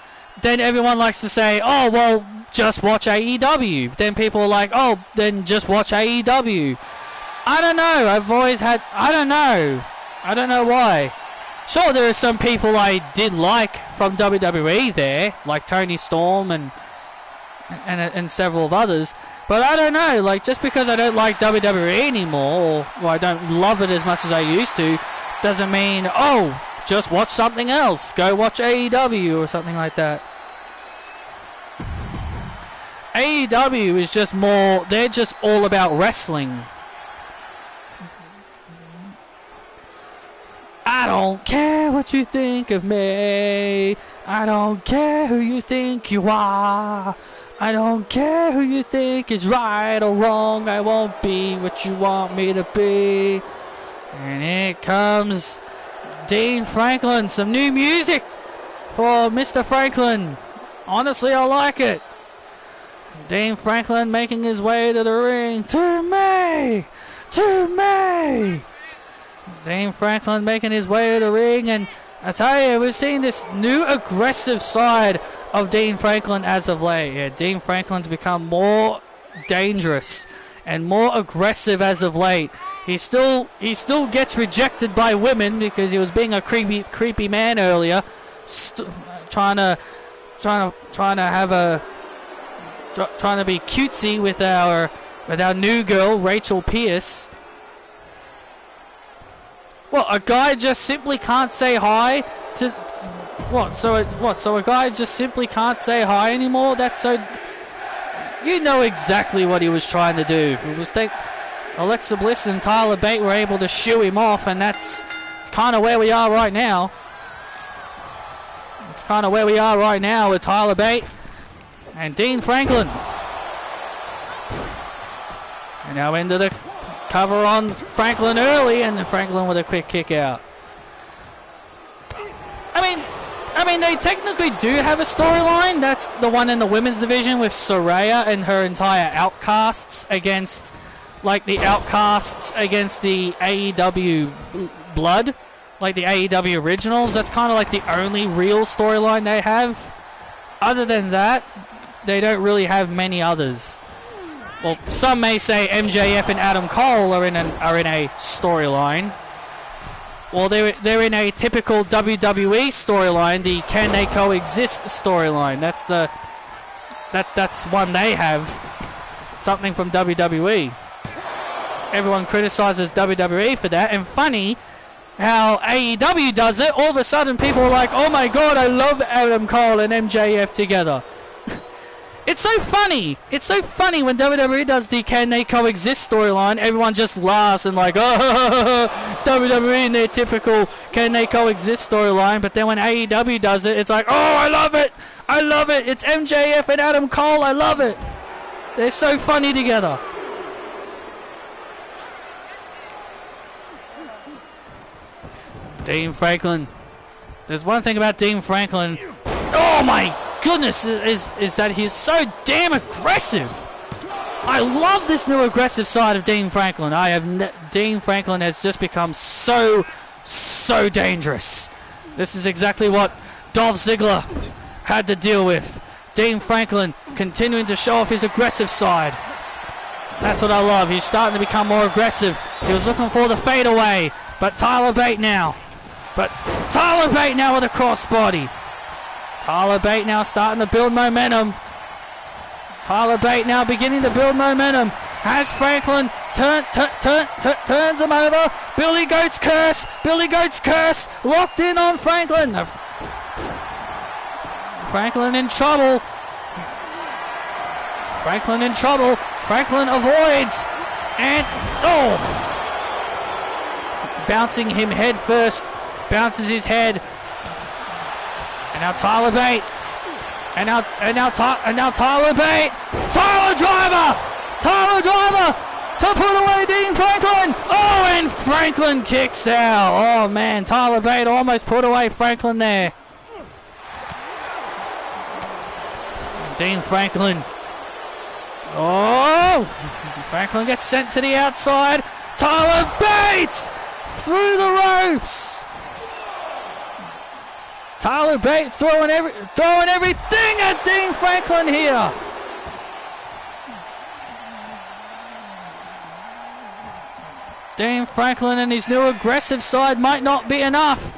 Speaker 1: then everyone likes to say, oh, well, just watch AEW. Then people are like, oh, then just watch AEW. I don't know. I don't know why. Sure, there are some people I did like from WWE there, like Tony Storm and several of others. But I don't know, like, just because I don't like WWE anymore, or I don't love it as much as I used to, doesn't mean, oh, just watch something else. Go watch AEW or something like that. AEW is just more, they're just all about wrestling. I don't care what you think of me. I don't care who you think you are. I don't care who you think is right or wrong. I won't be what you want me to be. And here comes Dean Franklin. Some new music for Mr. Franklin. Honestly, I like it. Dean Franklin making his way to the ring. To me! To me! Dean Franklin making his way to the ring, and I tell you, we've seen this new aggressive side of Dean Franklin as of late. Yeah, Dean Franklin's become more dangerous and more aggressive as of late. He still gets rejected by women because he was being a creepy man earlier, trying to be cutesy with our new girl Rachel Pierce. What, a guy just simply can't say hi to... What, so a guy just simply can't say hi anymore? That's so... You know exactly what he was trying to do. It was take... Alexa Bliss and Tyler Bate were able to shoo him off, and that's kind of where we are right now. It's kind of where we are right now with Tyler Bate and Dean Franklin. And now into the cover on Franklin early, and then Franklin with a quick kick out. I mean, they technically do have a storyline. That's the one in the women's division with Saraya and her entire Outcasts against, like, the Outcasts against the AEW Blood, like the AEW Originals. That's kind of like the only real storyline they have. Other than that, they don't really have many others. Well, some may say MJF and Adam Cole are in a storyline. Well, they're in a typical WWE storyline, the Can They Coexist storyline. That's one they have. Something from WWE. Everyone criticizes WWE for that, and funny how AEW does it. All of a sudden, people are like, "Oh my God, I love Adam Cole and MJF together." It's so funny. It's so funny when WWE does the Can They Coexist storyline. Everyone just laughs and like, oh, WWE in their typical Can They Coexist storyline. But then when AEW does it, it's like, oh, I love it. I love it. It's MJF and Adam Cole. I love it. They're so funny together. Dean Franklin. There's one thing about Dean Franklin. Oh my goodness, is that he's so damn aggressive. I love this new aggressive side of Dean Franklin. Dean Franklin has just become so dangerous. This is exactly what Dolph Ziggler had to deal with. Dean Franklin continuing to show off his aggressive side. That's what I love. He's starting to become more aggressive. He was looking for the fadeaway, but Tyler Bate now. With a crossbody. Tyler Bate now starting to build momentum. Tyler Bate now beginning to build momentum. Has Franklin turns him over. Billy Goat's curse. Locked in on Franklin. Franklin in trouble. Franklin avoids. And, bouncing him head first. Bounces his head. And now Tyler Bate. And now Tyler Bate. Tyler Driver to put away Dean Franklin. Oh, and Franklin kicks out. Oh man, Tyler Bate almost put away Franklin there. Dean Franklin. Oh, Franklin gets sent to the outside. Tyler Bate through the ropes. Tyler Bate throwing everything at Dean Franklin here. Dean Franklin and his new aggressive side might not be enough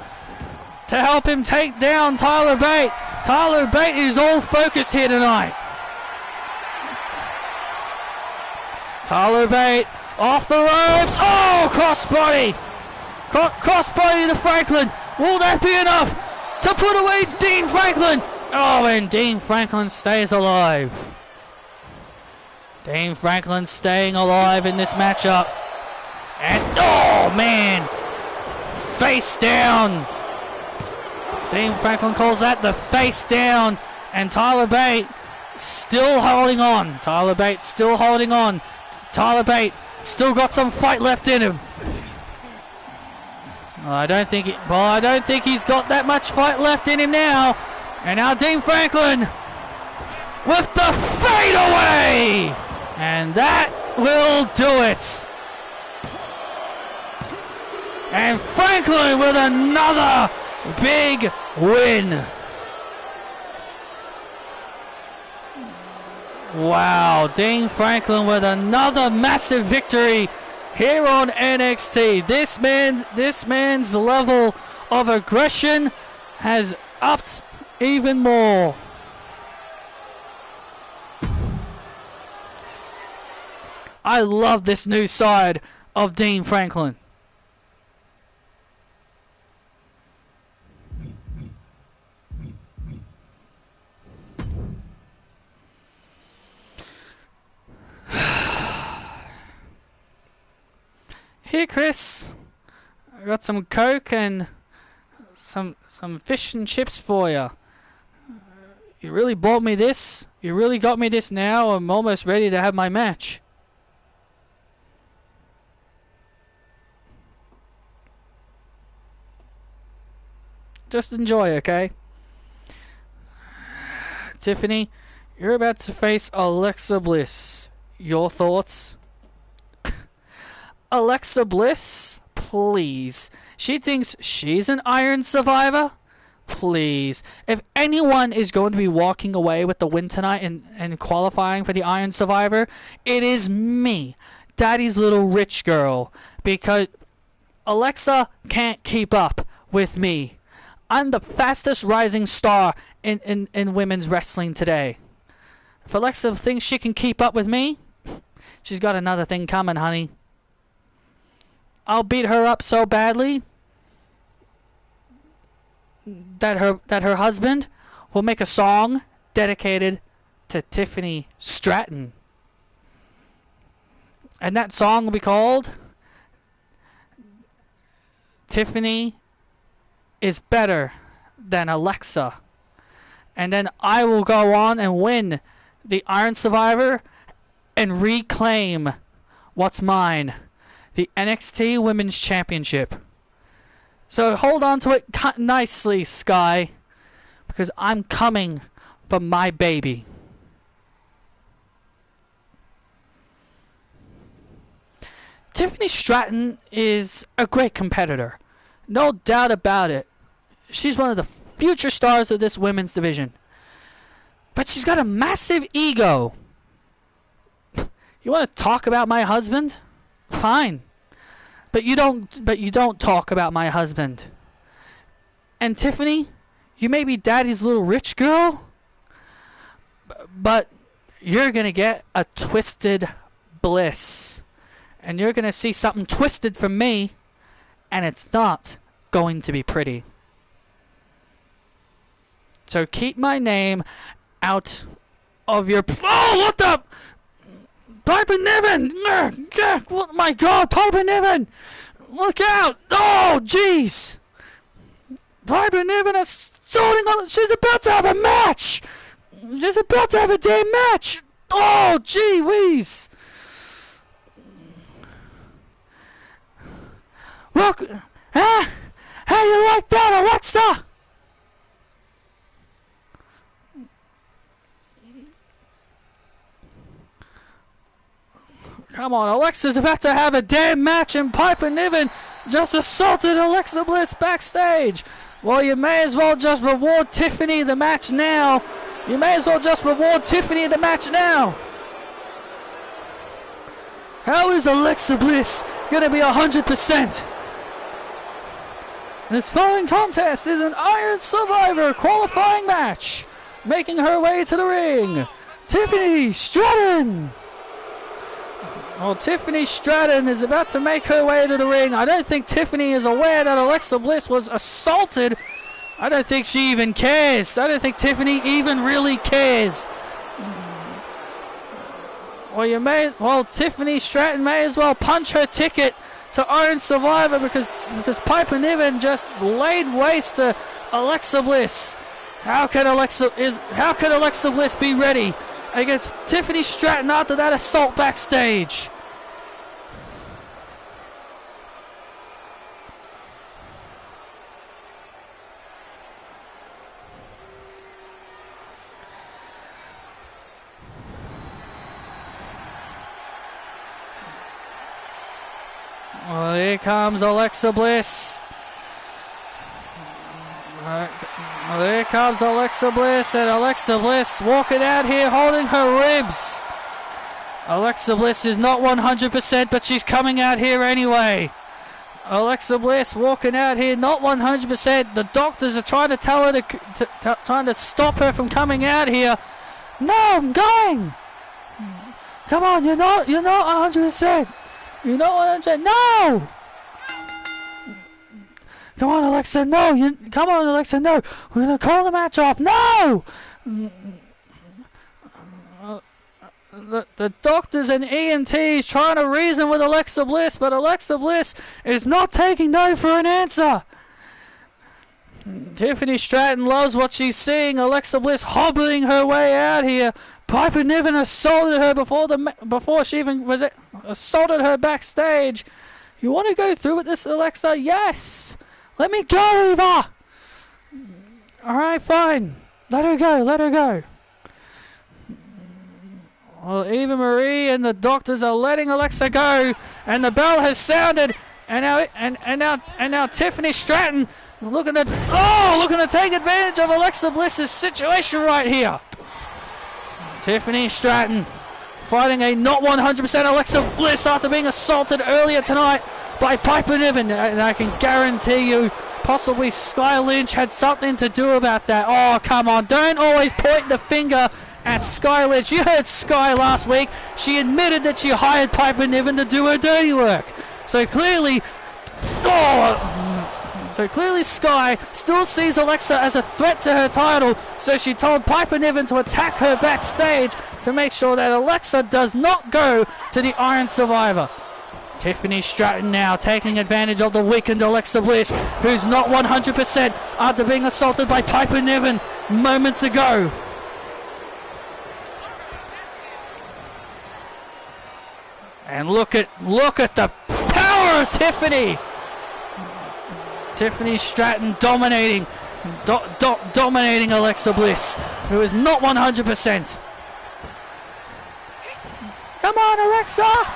Speaker 1: to help him take down Tyler Bate. Tyler Bate is all focused here tonight. Tyler Bate off the ropes. Oh, crossbody. Crossbody to Franklin. Will that be enough to put away Dean Franklin? Oh, and Dean Franklin stays alive. Dean Franklin staying alive in this matchup. And, oh, man. Face down. Dean Franklin calls that the face down. And Tyler Bate still holding on. Tyler Bate still holding on. Tyler Bate still got some fight left in him. I don't think he's got that much fight left in him now. And now Dean Franklin with the fadeaway, and that will do it. And Franklin with another big win. Wow, Dean Franklin with another massive victory here on NXT. This man's level of aggression has upped even more. I love this new side of Dean Franklin. Here, Chris, I got some Coke and some fish and chips for you. You really bought me this? You really got me this now? I'm almost ready to have my match. Just enjoy, okay? Tiffany, you're about to face Alexa Bliss. Your thoughts? Alexa Bliss? Please. She thinks she's an Iron Survivor? Please. If anyone is going to be walking away with the win tonight and qualifying for the Iron Survivor, it is me, Daddy's little rich girl. Because Alexa can't keep up with me. I'm the fastest rising star in women's wrestling today. If Alexa thinks she can keep up with me, she's got another thing coming, honey. I'll beat her up so badly that her husband will make a song dedicated to Tiffany Stratton. And that song will be called Tiffany is Better Than Alexa. And then I will go on and win the Iron Survivor and reclaim what's mine. The NXT Women's Championship. So hold on to it nicely, Sky, because I'm coming for my baby. Tiffany Stratton is a great competitor. No doubt about it. She's one of the future stars of this women's division. But she's got a massive ego. You want to talk about my husband? Fine. But you don't talk about my husband. And Tiffany, you may be Daddy's little rich girl, but you're going to get a twisted bliss. And you're going to see something twisted from me, and it's not going to be pretty. So keep my name out of your... Oh, what the... Piper Niven! Oh my God, Piper Niven! Look out! Oh, jeez! Piper Niven is starting on... She's about to have a match! She's about to have a damn match! Oh, gee whiz! Look! Huh? How you like that, Alexa? Come on, Alexa's about to have a damn match, and Piper Niven just assaulted Alexa Bliss backstage. Well, you may as well just reward Tiffany the match now. You may as well just reward Tiffany the match now. How is Alexa Bliss going to be 100%? This following contest is an Iron Survivor qualifying match. Making her way to the ring, Tiffany Stratton. Well, Tiffany Stratton is about to make her way to the ring. I don't think Tiffany is aware that Alexa Bliss was assaulted. I don't think she even cares. I don't think Tiffany even really cares. Well, Tiffany Stratton may as well punch her ticket to Iron Survivor because Piper Niven just laid waste to Alexa Bliss. How can Alexa Bliss be ready against Tiffany Stratton after that assault backstage? Well, here comes Alexa Bliss. Well, here comes Alexa Bliss, and Alexa Bliss walking out here holding her ribs. Alexa Bliss is not 100%, but she's coming out here anyway. Alexa Bliss walking out here not 100%. The doctors are trying to tell her trying to stop her from coming out here. No, I'm going. Come on, you're not 100%. You're not 100%. No. Come on, Alexa, no! Come on, Alexa, no! We're gonna call the match off! No! The doctors and EMTs trying to reason with Alexa Bliss, but Alexa Bliss is not taking no for an answer. Tiffany Stratton loves what she's seeing. Alexa Bliss hobbling her way out here. Piper Niven assaulted her before she even assaulted her backstage. You want to go through with this, Alexa? Yes! Let me go, Eva! Alright, fine. Let her go. Well, Eva Marie and the doctors are letting Alexa go, and the bell has sounded, and now Tiffany Stratton looking to take advantage of Alexa Bliss's situation right here. Tiffany Stratton fighting a not 100% Alexa Bliss after being assaulted earlier tonight by Piper Niven, and I can guarantee you possibly Sky Lynch had something to do about that. Oh, come on, don't always point the finger at Sky Lynch. You heard Sky last week. She admitted that she hired Piper Niven to do her dirty work. So clearly Sky still sees Alexa as a threat to her title, so she told Piper Niven to attack her backstage to make sure that Alexa does not go to the Iron Survivor. Tiffany Stratton now taking advantage of the weakened Alexa Bliss, who's not 100% after being assaulted by Piper Niven moments ago. And look at the power of Tiffany. Tiffany Stratton dominating Alexa Bliss, who is not 100%. Come on, Alexa!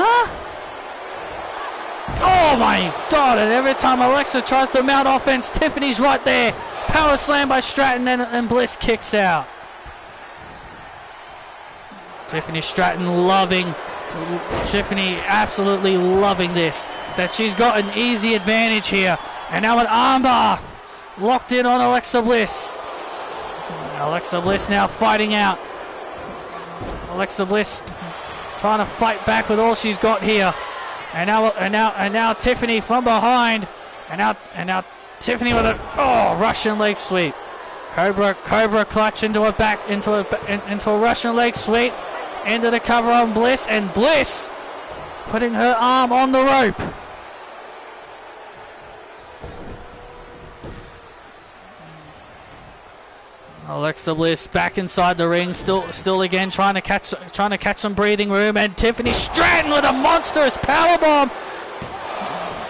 Speaker 1: Huh? Oh my God, and every time Alexa tries to mount offense, Tiffany's right there. Power slam by Stratton, and Bliss kicks out. Tiffany absolutely loving this. That she's got an easy advantage here. And now an armbar locked in on Alexa Bliss. Alexa Bliss now fighting out. Alexa Bliss trying to fight back with all she's got here, and now Tiffany from behind, and now Tiffany with a Russian leg sweep, Cobra clutch into a Russian leg sweep, into the cover on Bliss, and Bliss putting her arm on the rope. Alexa Bliss back inside the ring, still again trying to catch some breathing room, and Tiffany Stratton with a monstrous powerbomb,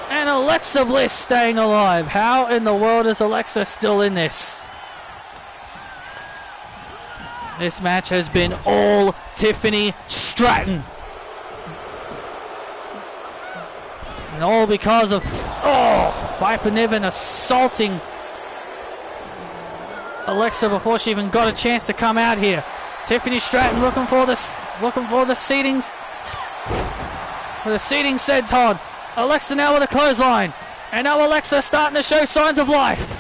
Speaker 1: and Alexa Bliss staying alive. How in the world is Alexa still in this? This match has been all Tiffany Stratton, and all because of Piper Niven assaulting Alexa before she even got a chance to come out here. Tiffany Stratton looking for the seatings. For the seating senton. Alexa now with a clothesline. And now Alexa starting to show signs of life.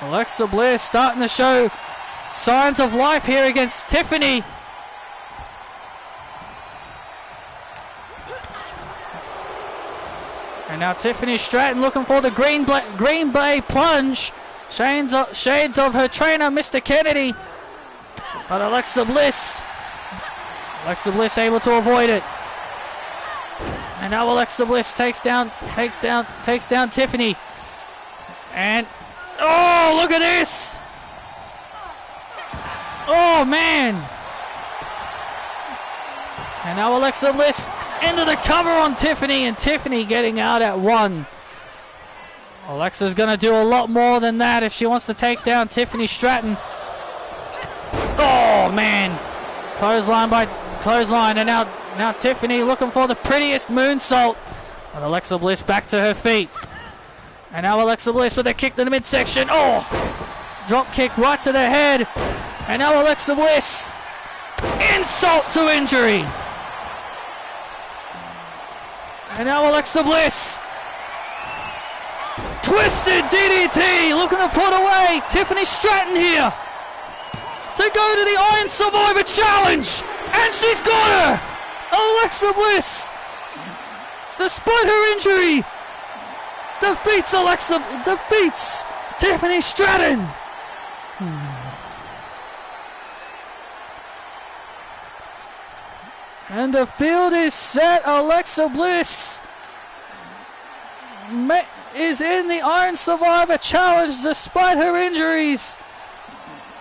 Speaker 1: Alexa Bliss starting to show signs of life here against Tiffany. And now Tiffany Stratton looking for the Green Bay plunge. Shades of her trainer, Mr. Kennedy. But Alexa Bliss able to avoid it. And now Alexa Bliss takes down Tiffany. And, oh, look at this! Oh, man! And now Alexa Bliss into the cover on Tiffany, and Tiffany getting out at 1. Alexa's going to do a lot more than that if she wants to take down Tiffany Stratton. Oh, man. Clothesline, and now Tiffany looking for the prettiest moonsault. But Alexa Bliss back to her feet. And now Alexa Bliss with a kick to the midsection. Oh! Drop kick right to the head. And now Alexa Bliss. Insult to injury. And now Alexa Bliss. Twisted DDT. Looking to put away Tiffany Stratton here. To go to the Iron Survivor Challenge. And she's got her. Alexa Bliss, despite her injury, defeats Tiffany Stratton. And the field is set. Alexa Bliss is in the Iron Survivor Challenge despite her injuries,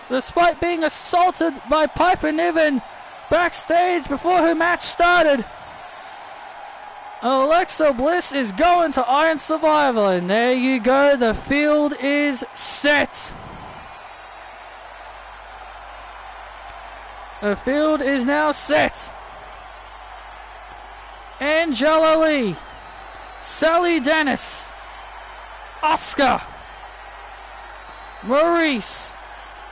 Speaker 1: despite being assaulted by Piper Niven backstage before her match started. Alexa Bliss is going to Iron Survivor, and there you go, the field is set. The field is now set. Angela Lee, Sally Dennis, Asuka, Maurice,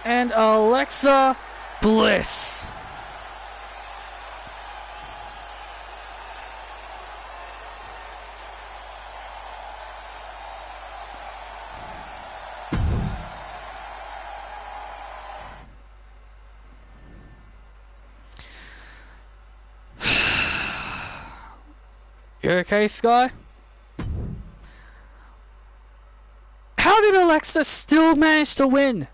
Speaker 1: and Alexa Bliss. You okay, Sky? How did Alexa still manage to win?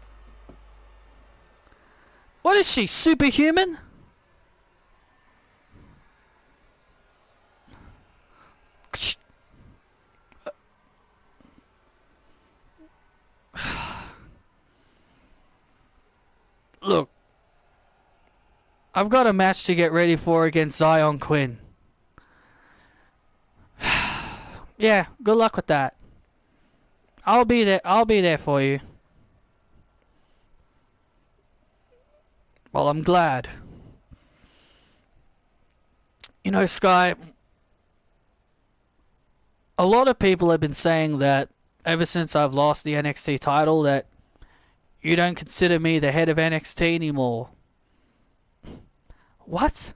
Speaker 1: What is she, superhuman? Look, I've got a match to get ready for against Zion Quinn. Yeah, good luck with that. I'll be there for you. Well, I'm glad. You know, Sky, a lot of people have been saying that ever since I've lost the NXT title that you don't consider me the head of NXT anymore. What?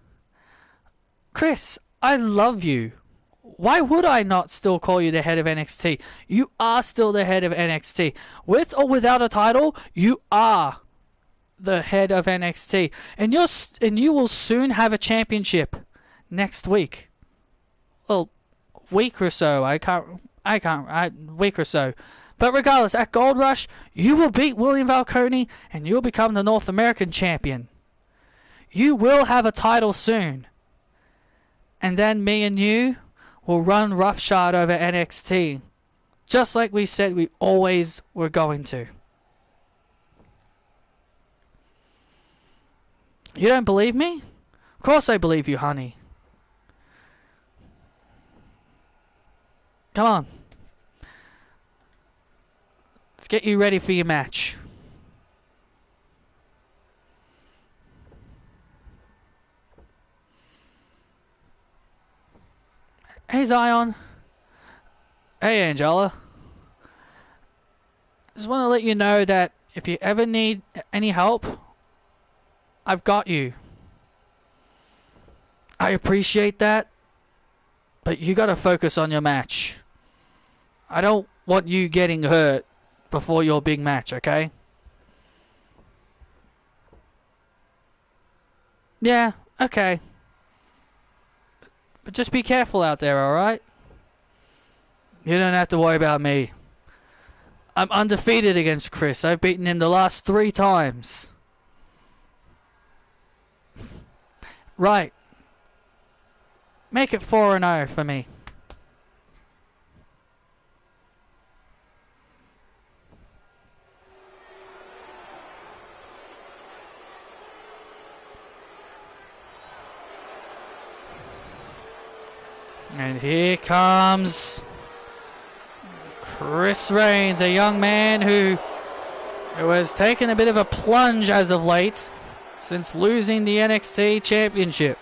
Speaker 1: Chris, I love you. Why would I not still call you the head of NXT? You are still the head of NXT. With or without a title, you are the head of NXT. And you will soon have a championship next week. Well, week or so. Week or so. But regardless, at Gold Rush, you will beat William Falcone and you'll become the North American champion. You will have a title soon. And then me and you will run roughshod over NXT, just like we said we always were going to. You don't believe me? Of course I believe you, honey. Come on. Let's get you ready for your match. Hey, Zion. Hey, Angela. Just want to let you know that if you ever need any help, I've got you. I appreciate that, but you got to focus on your match. I don't want you getting hurt before your big match, okay? Yeah, okay. But just be careful out there, alright? You don't have to worry about me. I'm undefeated against Chris. I've beaten him the last 3 times. Right. Make it 4-0 for me. And here comes Chris Reigns, a young man who has taken a bit of a plunge as of late since losing the NXT Championship.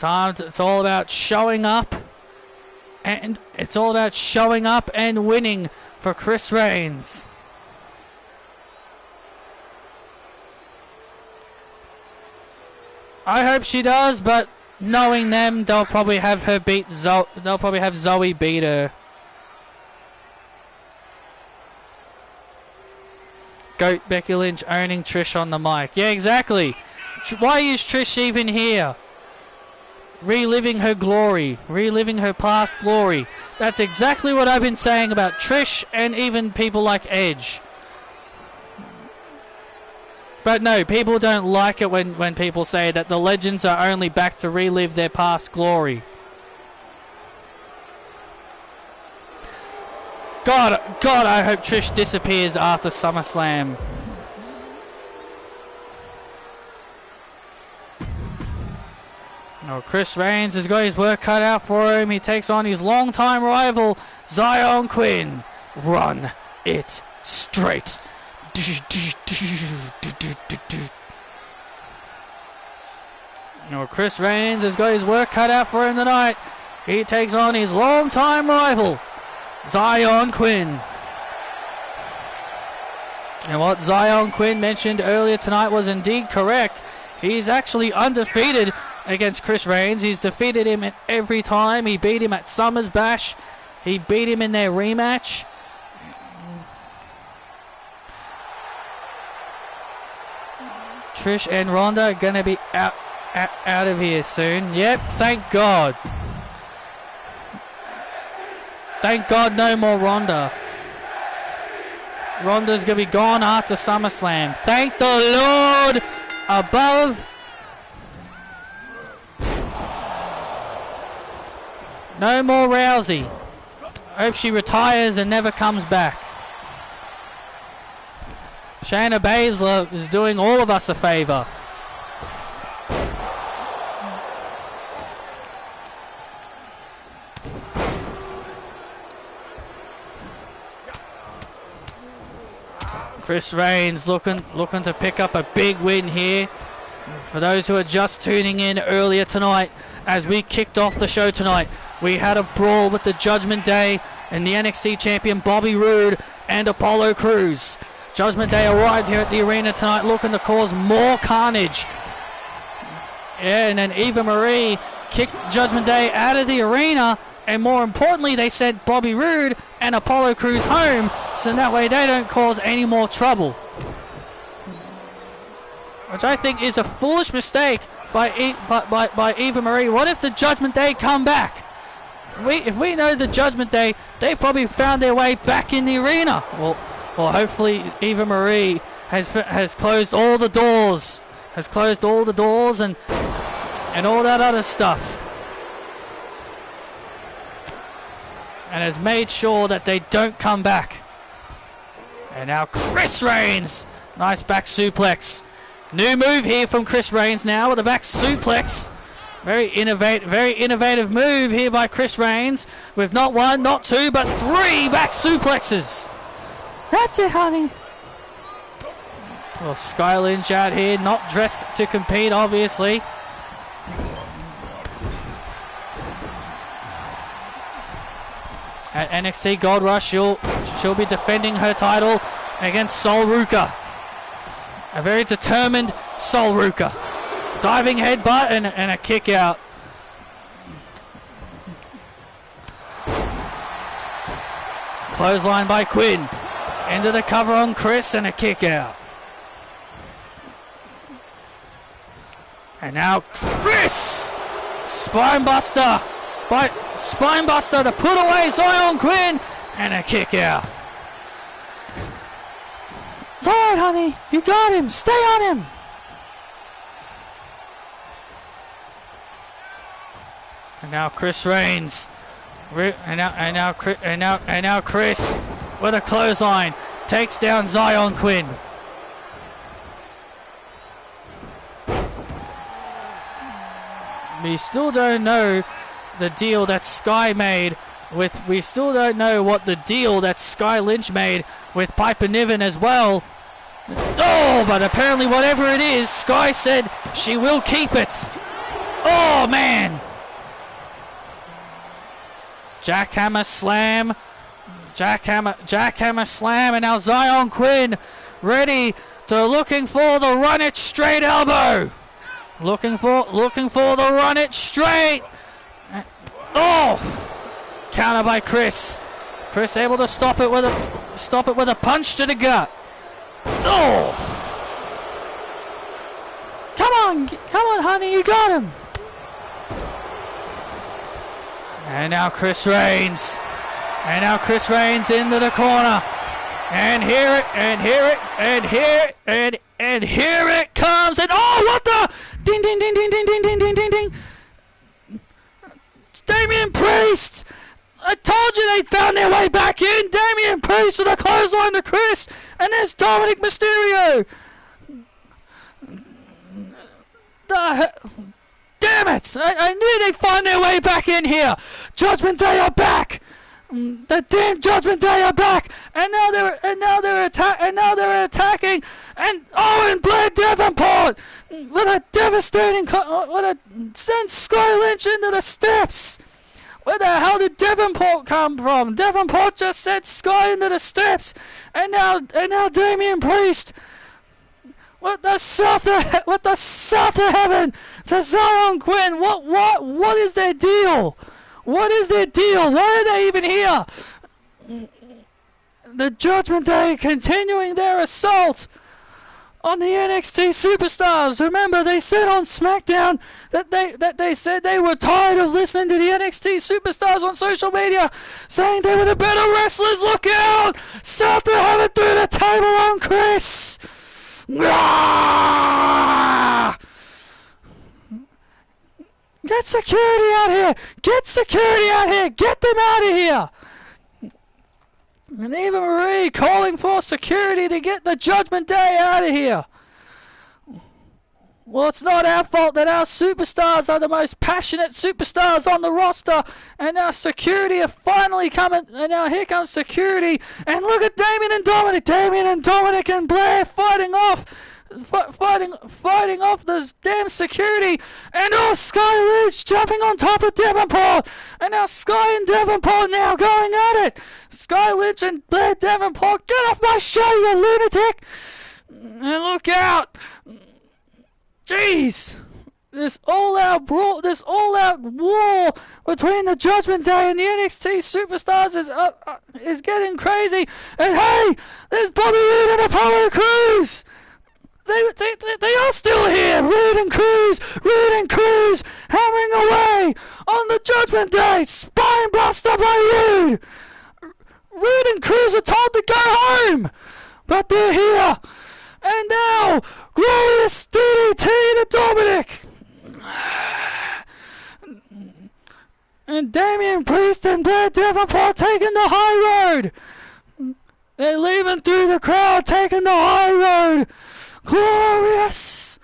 Speaker 1: It's all about showing up, and it's all about showing up and winning for Chris Reigns. I hope she does, but knowing them, they'll probably have her beat Zoe. They'll probably have Zoe beat her. Goat Becky Lynch owning Trish on the mic. Yeah, exactly. Why is Trish even here? Reliving her glory, reliving her past glory. That's exactly what I've been saying about Trish and even people like Edge. But no, people don't like it when people say that the legends are only back to relive their past glory. God, I hope Trish disappears after SummerSlam. Oh, Chris Reigns has got his work cut out for him. He takes on his longtime rival, Zion Quinn. Run it straight. Oh, Chris Reigns has got his work cut out for him tonight. He takes on his longtime rival, Zion Quinn. And what Zion Quinn mentioned earlier tonight was indeed correct. He's actually undefeated against Chris Reigns. He's defeated him every time. He beat him at Summer's Bash. He beat him in their rematch. Trish and Ronda are going to be out of here soon. Yep, thank God. Thank God no more Ronda. Ronda's going to be gone after SummerSlam. Thank the Lord above. No more Rousey. Hope she retires and never comes back. Shayna Baszler is doing all of us a favor. Chris Reigns looking to pick up a big win here. For those who are just tuning in earlier tonight, as we kicked off the show tonight, we had a brawl with the Judgment Day and the NXT champion Bobby Roode and Apollo Crews. Judgment Day arrived here at the arena tonight looking to cause more carnage. Yeah, and then Eva Marie kicked Judgment Day out of the arena, and more importantly, they sent Bobby Roode and Apollo Crews home, so that way they don't cause any more trouble. Which I think is a foolish mistake by Eva Marie. What if the Judgment Day come back? If we know the Judgment Day, they probably found their way back in the arena. Well, hopefully Eva Marie has closed all the doors, and all that other stuff, and has made sure that they don't come back. And now Chris Reigns, nice back suplex. New move here from Chris Reigns now with a back suplex. Very innovative move here by Chris Reigns with not one, not two, but three back suplexes. That's it, honey. Well, Sky Lynch out here, not dressed to compete, obviously. At NXT Gold Rush, she'll be defending her title against Sol Ruka. A very determined Sol Ruka. Diving headbutt and a kick out. Clothesline by Quinn. Into the cover on Chris and a kick out. And now Chris! Spinebuster to put away Zion Quinn, and a kick out. It's alright, honey. You got him. Stay on him. And now Chris Reigns. And now Chris with a clothesline takes down Zion Quinn. We still don't know the deal that Sky made with. We still don't know what the deal that Sky Lynch made with Piper Niven as well. Oh, but apparently whatever it is, Sky said she will keep it. Oh man! Jackhammer slam, jackhammer slam, and now Zion Quinn ready to looking for the run it straight elbow. Looking for the run it straight. Oh! Counter by Chris. Chris able to stop it with a punch to the gut. Oh! Come on, honey, you got him. And now Chris Reigns. Into the corner. And here it comes. And oh, what the? Ding, ding, ding, ding, ding, ding, ding, ding, ding, ding. It's Damian Priest. I told you they found their way back in. Damian Priest with a clothesline to Chris. And there's Dominic Mysterio. Damn it! I knew they'd find their way back in here. Judgment Day are back. The damn Judgment Day are back, and now they're attacking, and and Blair Davenport with a devastating sends Sky Lynch into the steps. Where the hell did Davenport come from? Davenport just sent Sky into the steps, and now Damian Priest. What the south of heaven to Zion Quinn? What is their deal? What is their deal? Why are they even here? The Judgment Day continuing their assault on the NXT superstars. Remember, they said on SmackDown that they said they were tired of listening to the NXT superstars on social media saying they were the better wrestlers. Look out! South of heaven through the table on Chris. Ah! Get security out here! Get security out here! Get them out of here! And Eva Marie calling for security to get the Judgment Day out of here. Well, it's not our fault that our superstars are the most passionate superstars on the roster, and now security are finally coming, and now here comes security, and look at Damien and Dominic and Blair fighting off the damn security, and Sky Lynch jumping on top of Davenport, and now Sky and Davenport now going at it. Sky Lynch and Blair Davenport, get off my show, you lunatic! And look out! Jeez! This all-out brawl, this all-out war between the Judgment Day and the NXT superstars is getting crazy. And hey, there's Bobby Roode and Apollo Crews. They are still here. Roode and Crews, hammering away on the Judgment Day. Spine buster by Roode. Roode and Crews are told to go home, but they're here. And now, glorious DDT to Dominic. And Damian Priest and Blair Davenport taking the high road. They're leaving through the crowd, taking the high road. Glorious.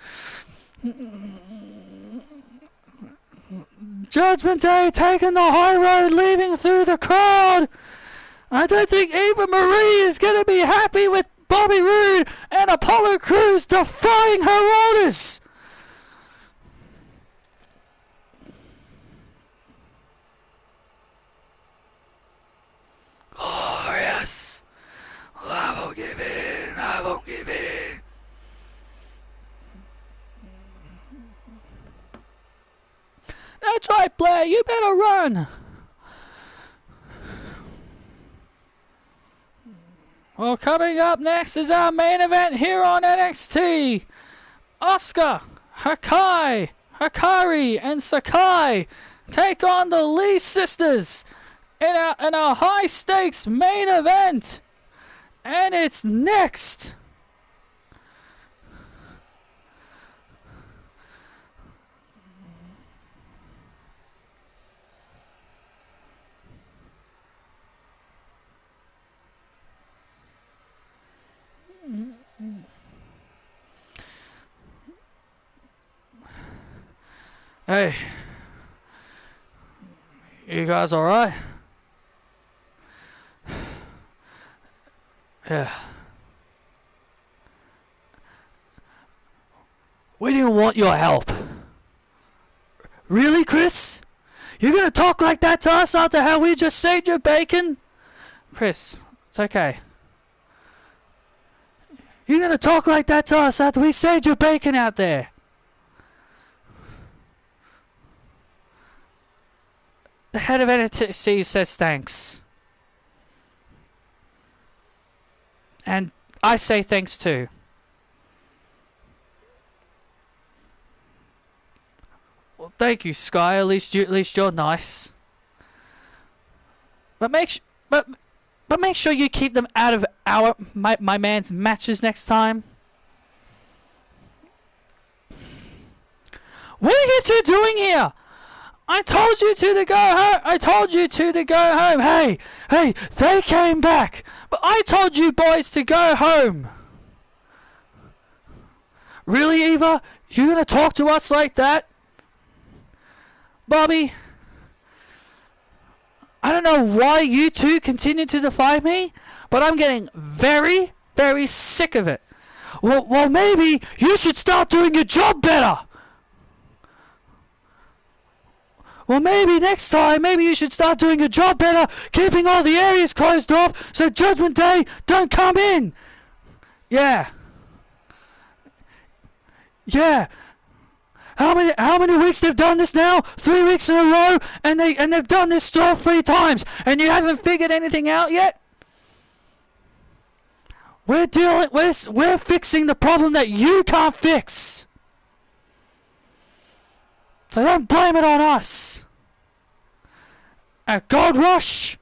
Speaker 1: Judgment Day taking the high road, leaving through the crowd. I don't think Eva Marie is going to be happy with Bobby Roode and Apollo Crews defying her orders. Oh, yes. I won't give in. I won't give in. That's right, Blair. You better run. Well, coming up next is our main event here on NXT. Asuka Hikari and Sakai take on the Lee sisters in a high stakes main event. And it's next. Hey, you guys all right? Yeah. We didn't want your help. Really, Chris? You're gonna talk like that to us after how we just saved your bacon? Chris, it's okay. You're gonna talk like that to us after we saved your bacon out there? The head of NXT says thanks. And I say thanks too. Well, thank you, Sky. At least you're nice. But make sure you keep them out of my man's matches next time. What are you two doing here? I told you two to go home. I told you two to go home. Hey, they came back. But I told you boys to go home. Really, Eva? You gonna talk to us like that? Bobby? I don't know why you two continue to defy me, but I'm getting very, very sick of it. Well, maybe you should start doing your job better. Well, maybe next time, maybe you should start doing your job better, keeping all the areas closed off so Judgment Day don't come in. Yeah. How many weeks they've done this now? 3 weeks in a row, and they've done this store 3 times, and you haven't figured anything out yet? We're fixing the problem that you can't fix. So don't blame it on us. At Gold Rush,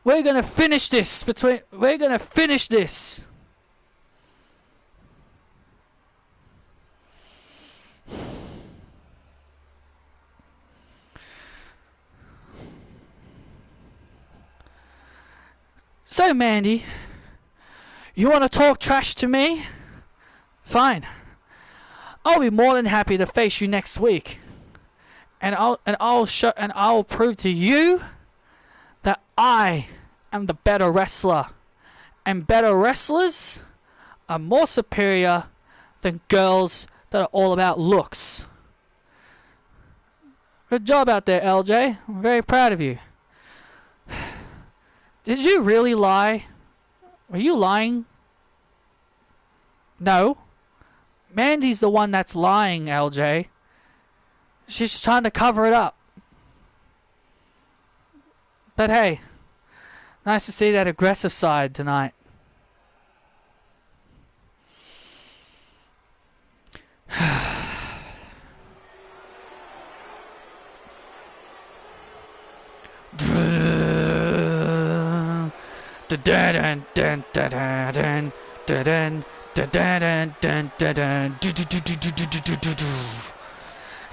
Speaker 1: we're gonna finish this. We're gonna finish this. So, Mandy, you want to talk trash to me? Fine. I'll be more than happy to face you next week. And I'll prove to you that I am the better wrestler. And better wrestlers are more superior than girls that are all about looks. Good job out there, LJ. I'm very proud of you. Did you really lie? Were you lying? No. Mandy's the one that's lying, LJ. She's just trying to cover it up. But hey, nice to see that aggressive side tonight.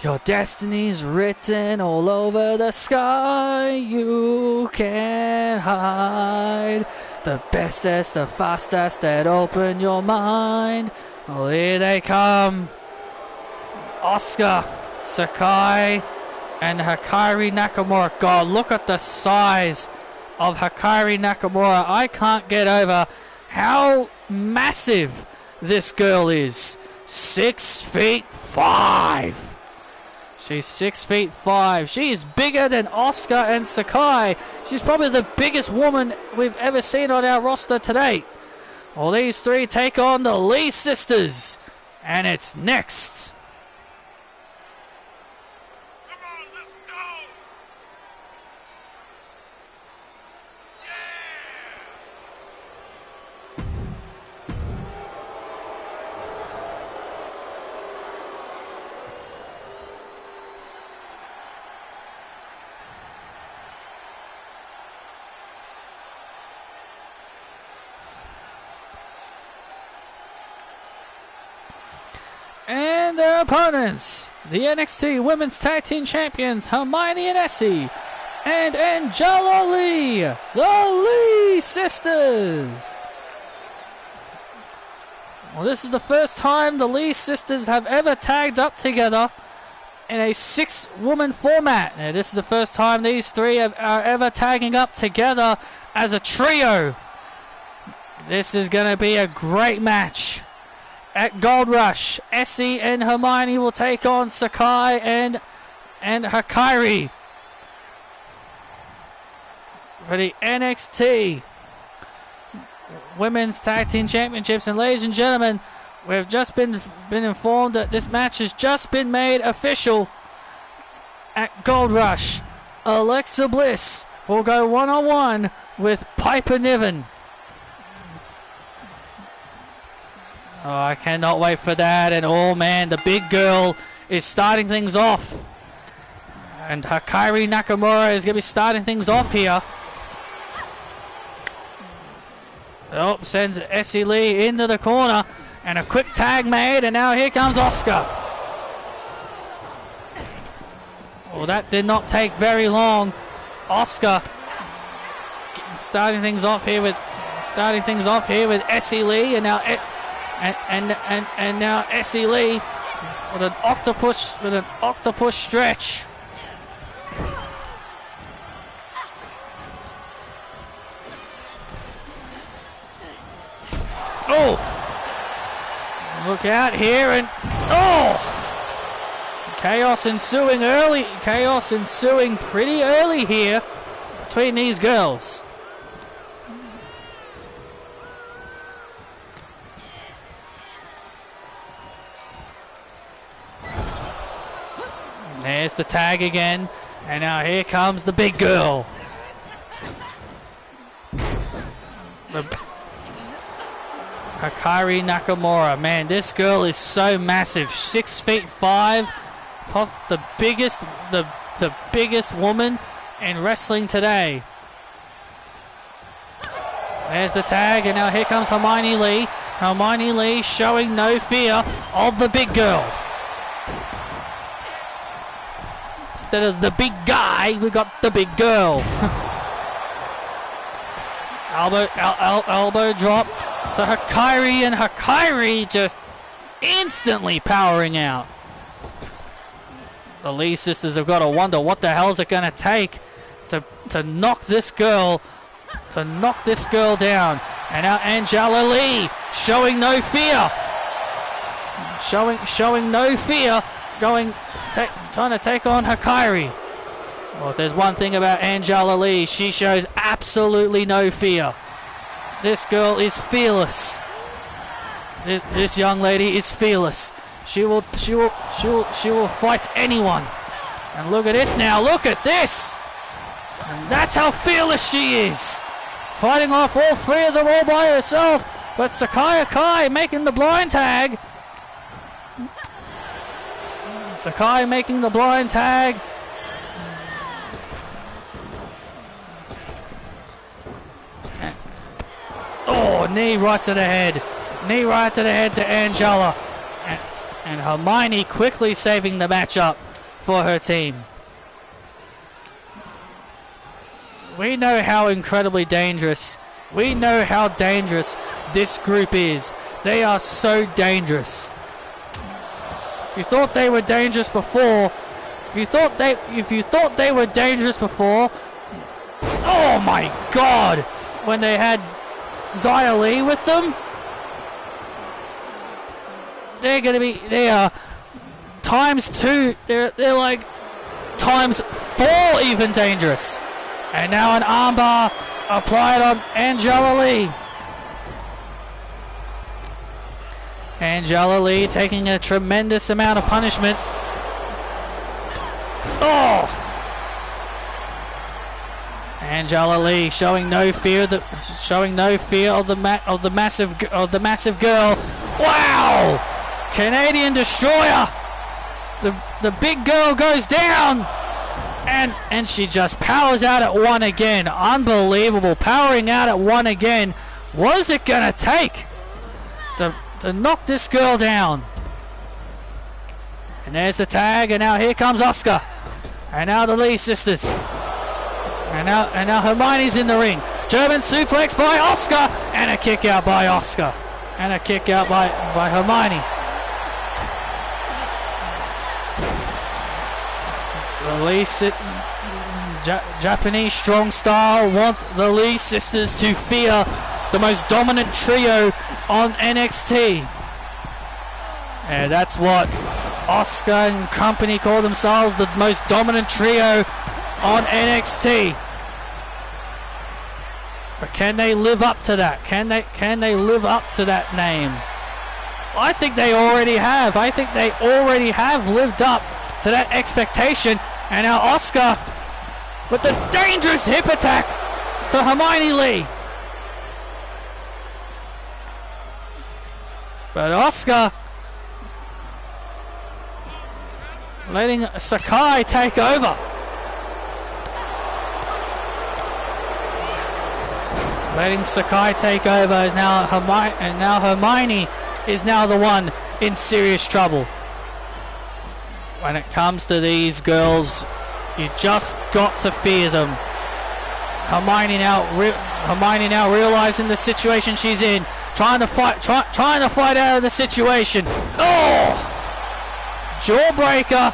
Speaker 1: Your destiny's written all over the sky. You can't hide. The bestest, the fastest that open your mind. Well, here they come. Asuka, Sakai, and Hikari Nakamura. God, look at the size of Hikari Nakamura. I can't get over how massive this girl is. 6'5". She's 6'5". She is bigger than Asuka and Sakai. She's probably the biggest woman we've ever seen on our roster to date. Well, these three take on the Lee sisters. And it's next.
Speaker 2: Come on, let's go! Yeah!
Speaker 1: their opponents, the NXT Women's Tag Team Champions Hermione and Essie, and Angela Lee, the Lee sisters. Well, this is the first time the Lee sisters have ever tagged up together in a 6-woman format. Now, this is the first time these three are ever tagging up together as a trio. This is going to be a great match. At Gold Rush, Essie and Hermione will take on Sakai and Hikari for the NXT Women's Tag Team Championships. And ladies and gentlemen, we've just been informed that this match has just been made official at Gold Rush. Alexa Bliss will go one-on-one with Piper Niven. Oh, I cannot wait for that. And oh man, the big girl is starting things off. And Hikari Nakamura is going to be starting things off here. Oh, sends Essie Lee into the corner. And a quick tag made. And now here comes Asuka. Well, that did not take very long. Asuka starting things off here with Essie Lee. And now And now Essie Lee with an octopus stretch. Oh! Look out here and chaos ensuing pretty early here between these girls. There's the tag again, and now here comes the big girl. Hikari Nakamura, man, this girl is so massive. 6'5", the biggest woman in wrestling today. There's the tag, and now here comes Hermione Lee. Hermione Lee showing no fear of the big girl. Instead of the big guy, we got the big girl. elbow drop to Hikari, and Hikari just instantly powering out. The Lee sisters have got to wonder what the hell is it going to take to knock this girl down. And now Angela Lee showing no fear. Showing no fear, trying to take on Hikari. Well, if there's one thing about Angela Lee, she shows absolutely no fear. This girl is fearless. This young lady is fearless. She will fight anyone. And look at this now. Look at this. And that's how fearless she is. Fighting off all three of them all by herself. But Sakai making the blind tag. Sakai making the blind tag. Oh, knee right to the head. Knee right to the head to Angela. And Hermione quickly saving the matchup for her team. We know how incredibly dangerous. We know how dangerous this group is. They are so dangerous. If you thought they were dangerous before, oh my God, when they had Xia Li with them, they are times 2. They're like times 4 even dangerous. And now an armbar applied on Angela Lee. Angela Lee taking a tremendous amount of punishment. Oh! Angela Lee showing no fear of the massive girl. Wow! Canadian Destroyer. The big girl goes down. And she just powers out at 1 again. Unbelievable. Powering out at 1 again. What is it going to take to knock this girl down? And there's the tag, and now here comes Asuka. And now the Lee sisters. And now Hermione's in the ring. German suplex by Asuka, and a kick out by Asuka. And a kick out by Hermione. The Lee Japanese strong style want the Lee sisters to fear the most dominant trio on NXT. And that's what Asuka and company call themselves, the most dominant trio on NXT. But can they live up to that? Can they live up to that name? I think they already have. I think they already have lived up to that expectation. And now Asuka with the dangerous hip attack to Hermione Lee. But Asuka letting Sakai take over. Letting Sakai take over is now Hermione, and now Hermione is now the one in serious trouble. When it comes to these girls, you just got to fear them. Hermione now realizing the situation she's in, trying to fight out of the situation. Oh! Jawbreaker,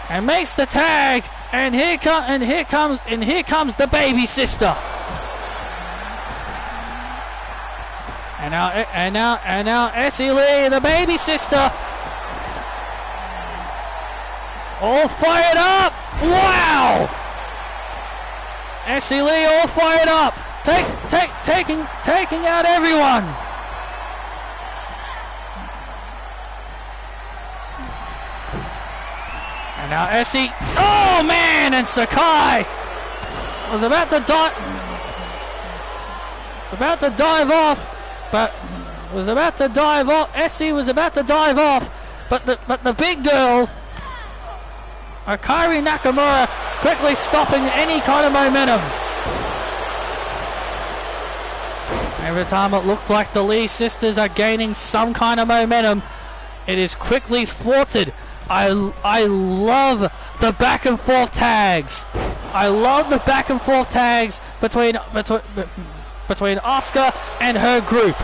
Speaker 1: and makes the tag, and here comes the baby sister. And now Essie Lee, the baby sister, all fired up. Wow! Essie Lee all fired up, taking out everyone. And now Essie, oh man, and Sakai was about to dive off, but Essie was about to dive off, but the big girl, Akari Nakamura, quickly stopping any kind of momentum. Every time it looked like the Lee sisters are gaining some kind of momentum, it is quickly thwarted. I love the back and forth tags. I love the back and forth tags between Asuka and her group.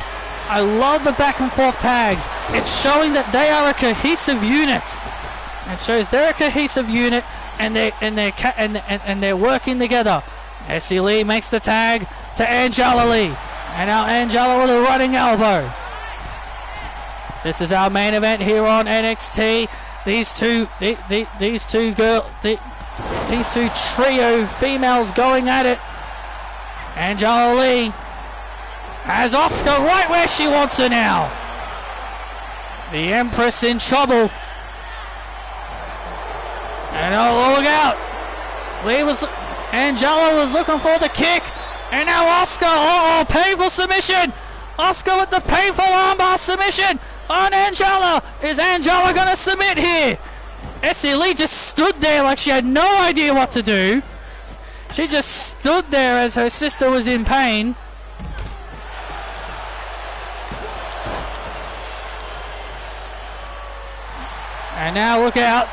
Speaker 1: I love the back and forth tags. It's showing that they are a cohesive unit. It shows they're a cohesive unit, and they're working together. Essie Lee makes the tag to Angela Lee, and now Angela with a running elbow. This is our main event here on NXT. These two trio females going at it. Angela Lee has Asuka right where she wants her now. The Empress in trouble. And oh, look out! Angela was looking for the kick, and now Asuka. Oh, painful submission. Asuka with the painful armbar submission on Angela. Is Angela gonna submit here? Essie Lee just stood there like she had no idea what to do. She just stood there as her sister was in pain. And now look out.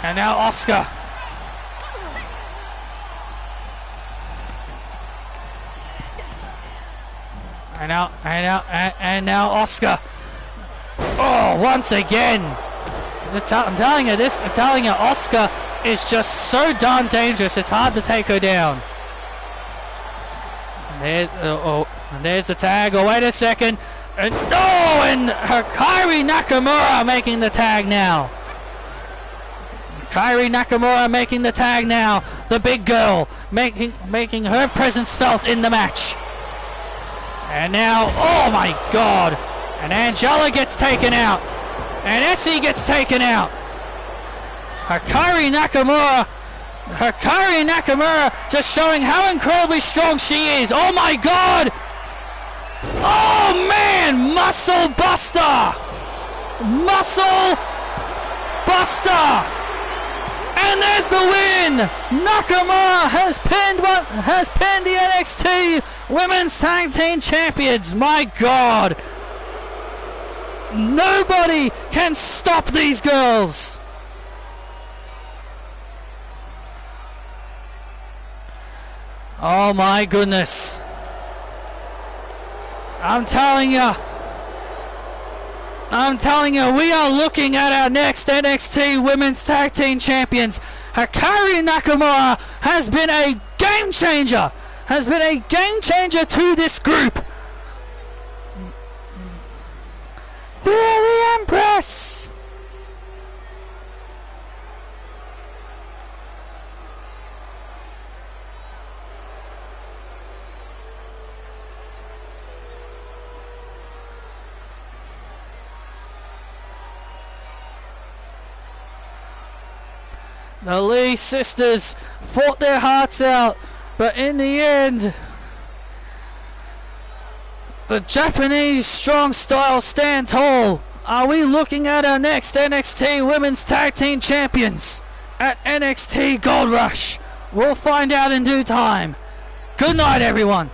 Speaker 1: And now Asuka. And now Asuka. Oh, once again. I'm telling you, Asuka is just so darn dangerous. It's hard to take her down. And there's the tag. Oh, wait a second. And Kairi Nakamura making the tag now. Kairi Nakamura making the tag now. The big girl making her presence felt in the match. And now, oh my God. And Angela gets taken out. And Essie gets taken out. Kairi Nakamura just showing how incredibly strong she is. Oh my God. Oh man, Muscle Buster. Muscle Buster. And there's the win! Nakamura has pinned the NXT Women's Tag Team Champions. My God! Nobody can stop these girls. Oh my goodness. I'm telling you, we are looking at our next NXT Women's Tag Team Champions. Hikaru Nakamura has been a game changer. To this group. They're the Empress. The Lee sisters fought their hearts out, but in the end, the Japanese strong style stand tall. Are we looking at our next NXT Women's Tag Team Champions at NXT Gold Rush? We'll find out in due time. Good night, everyone.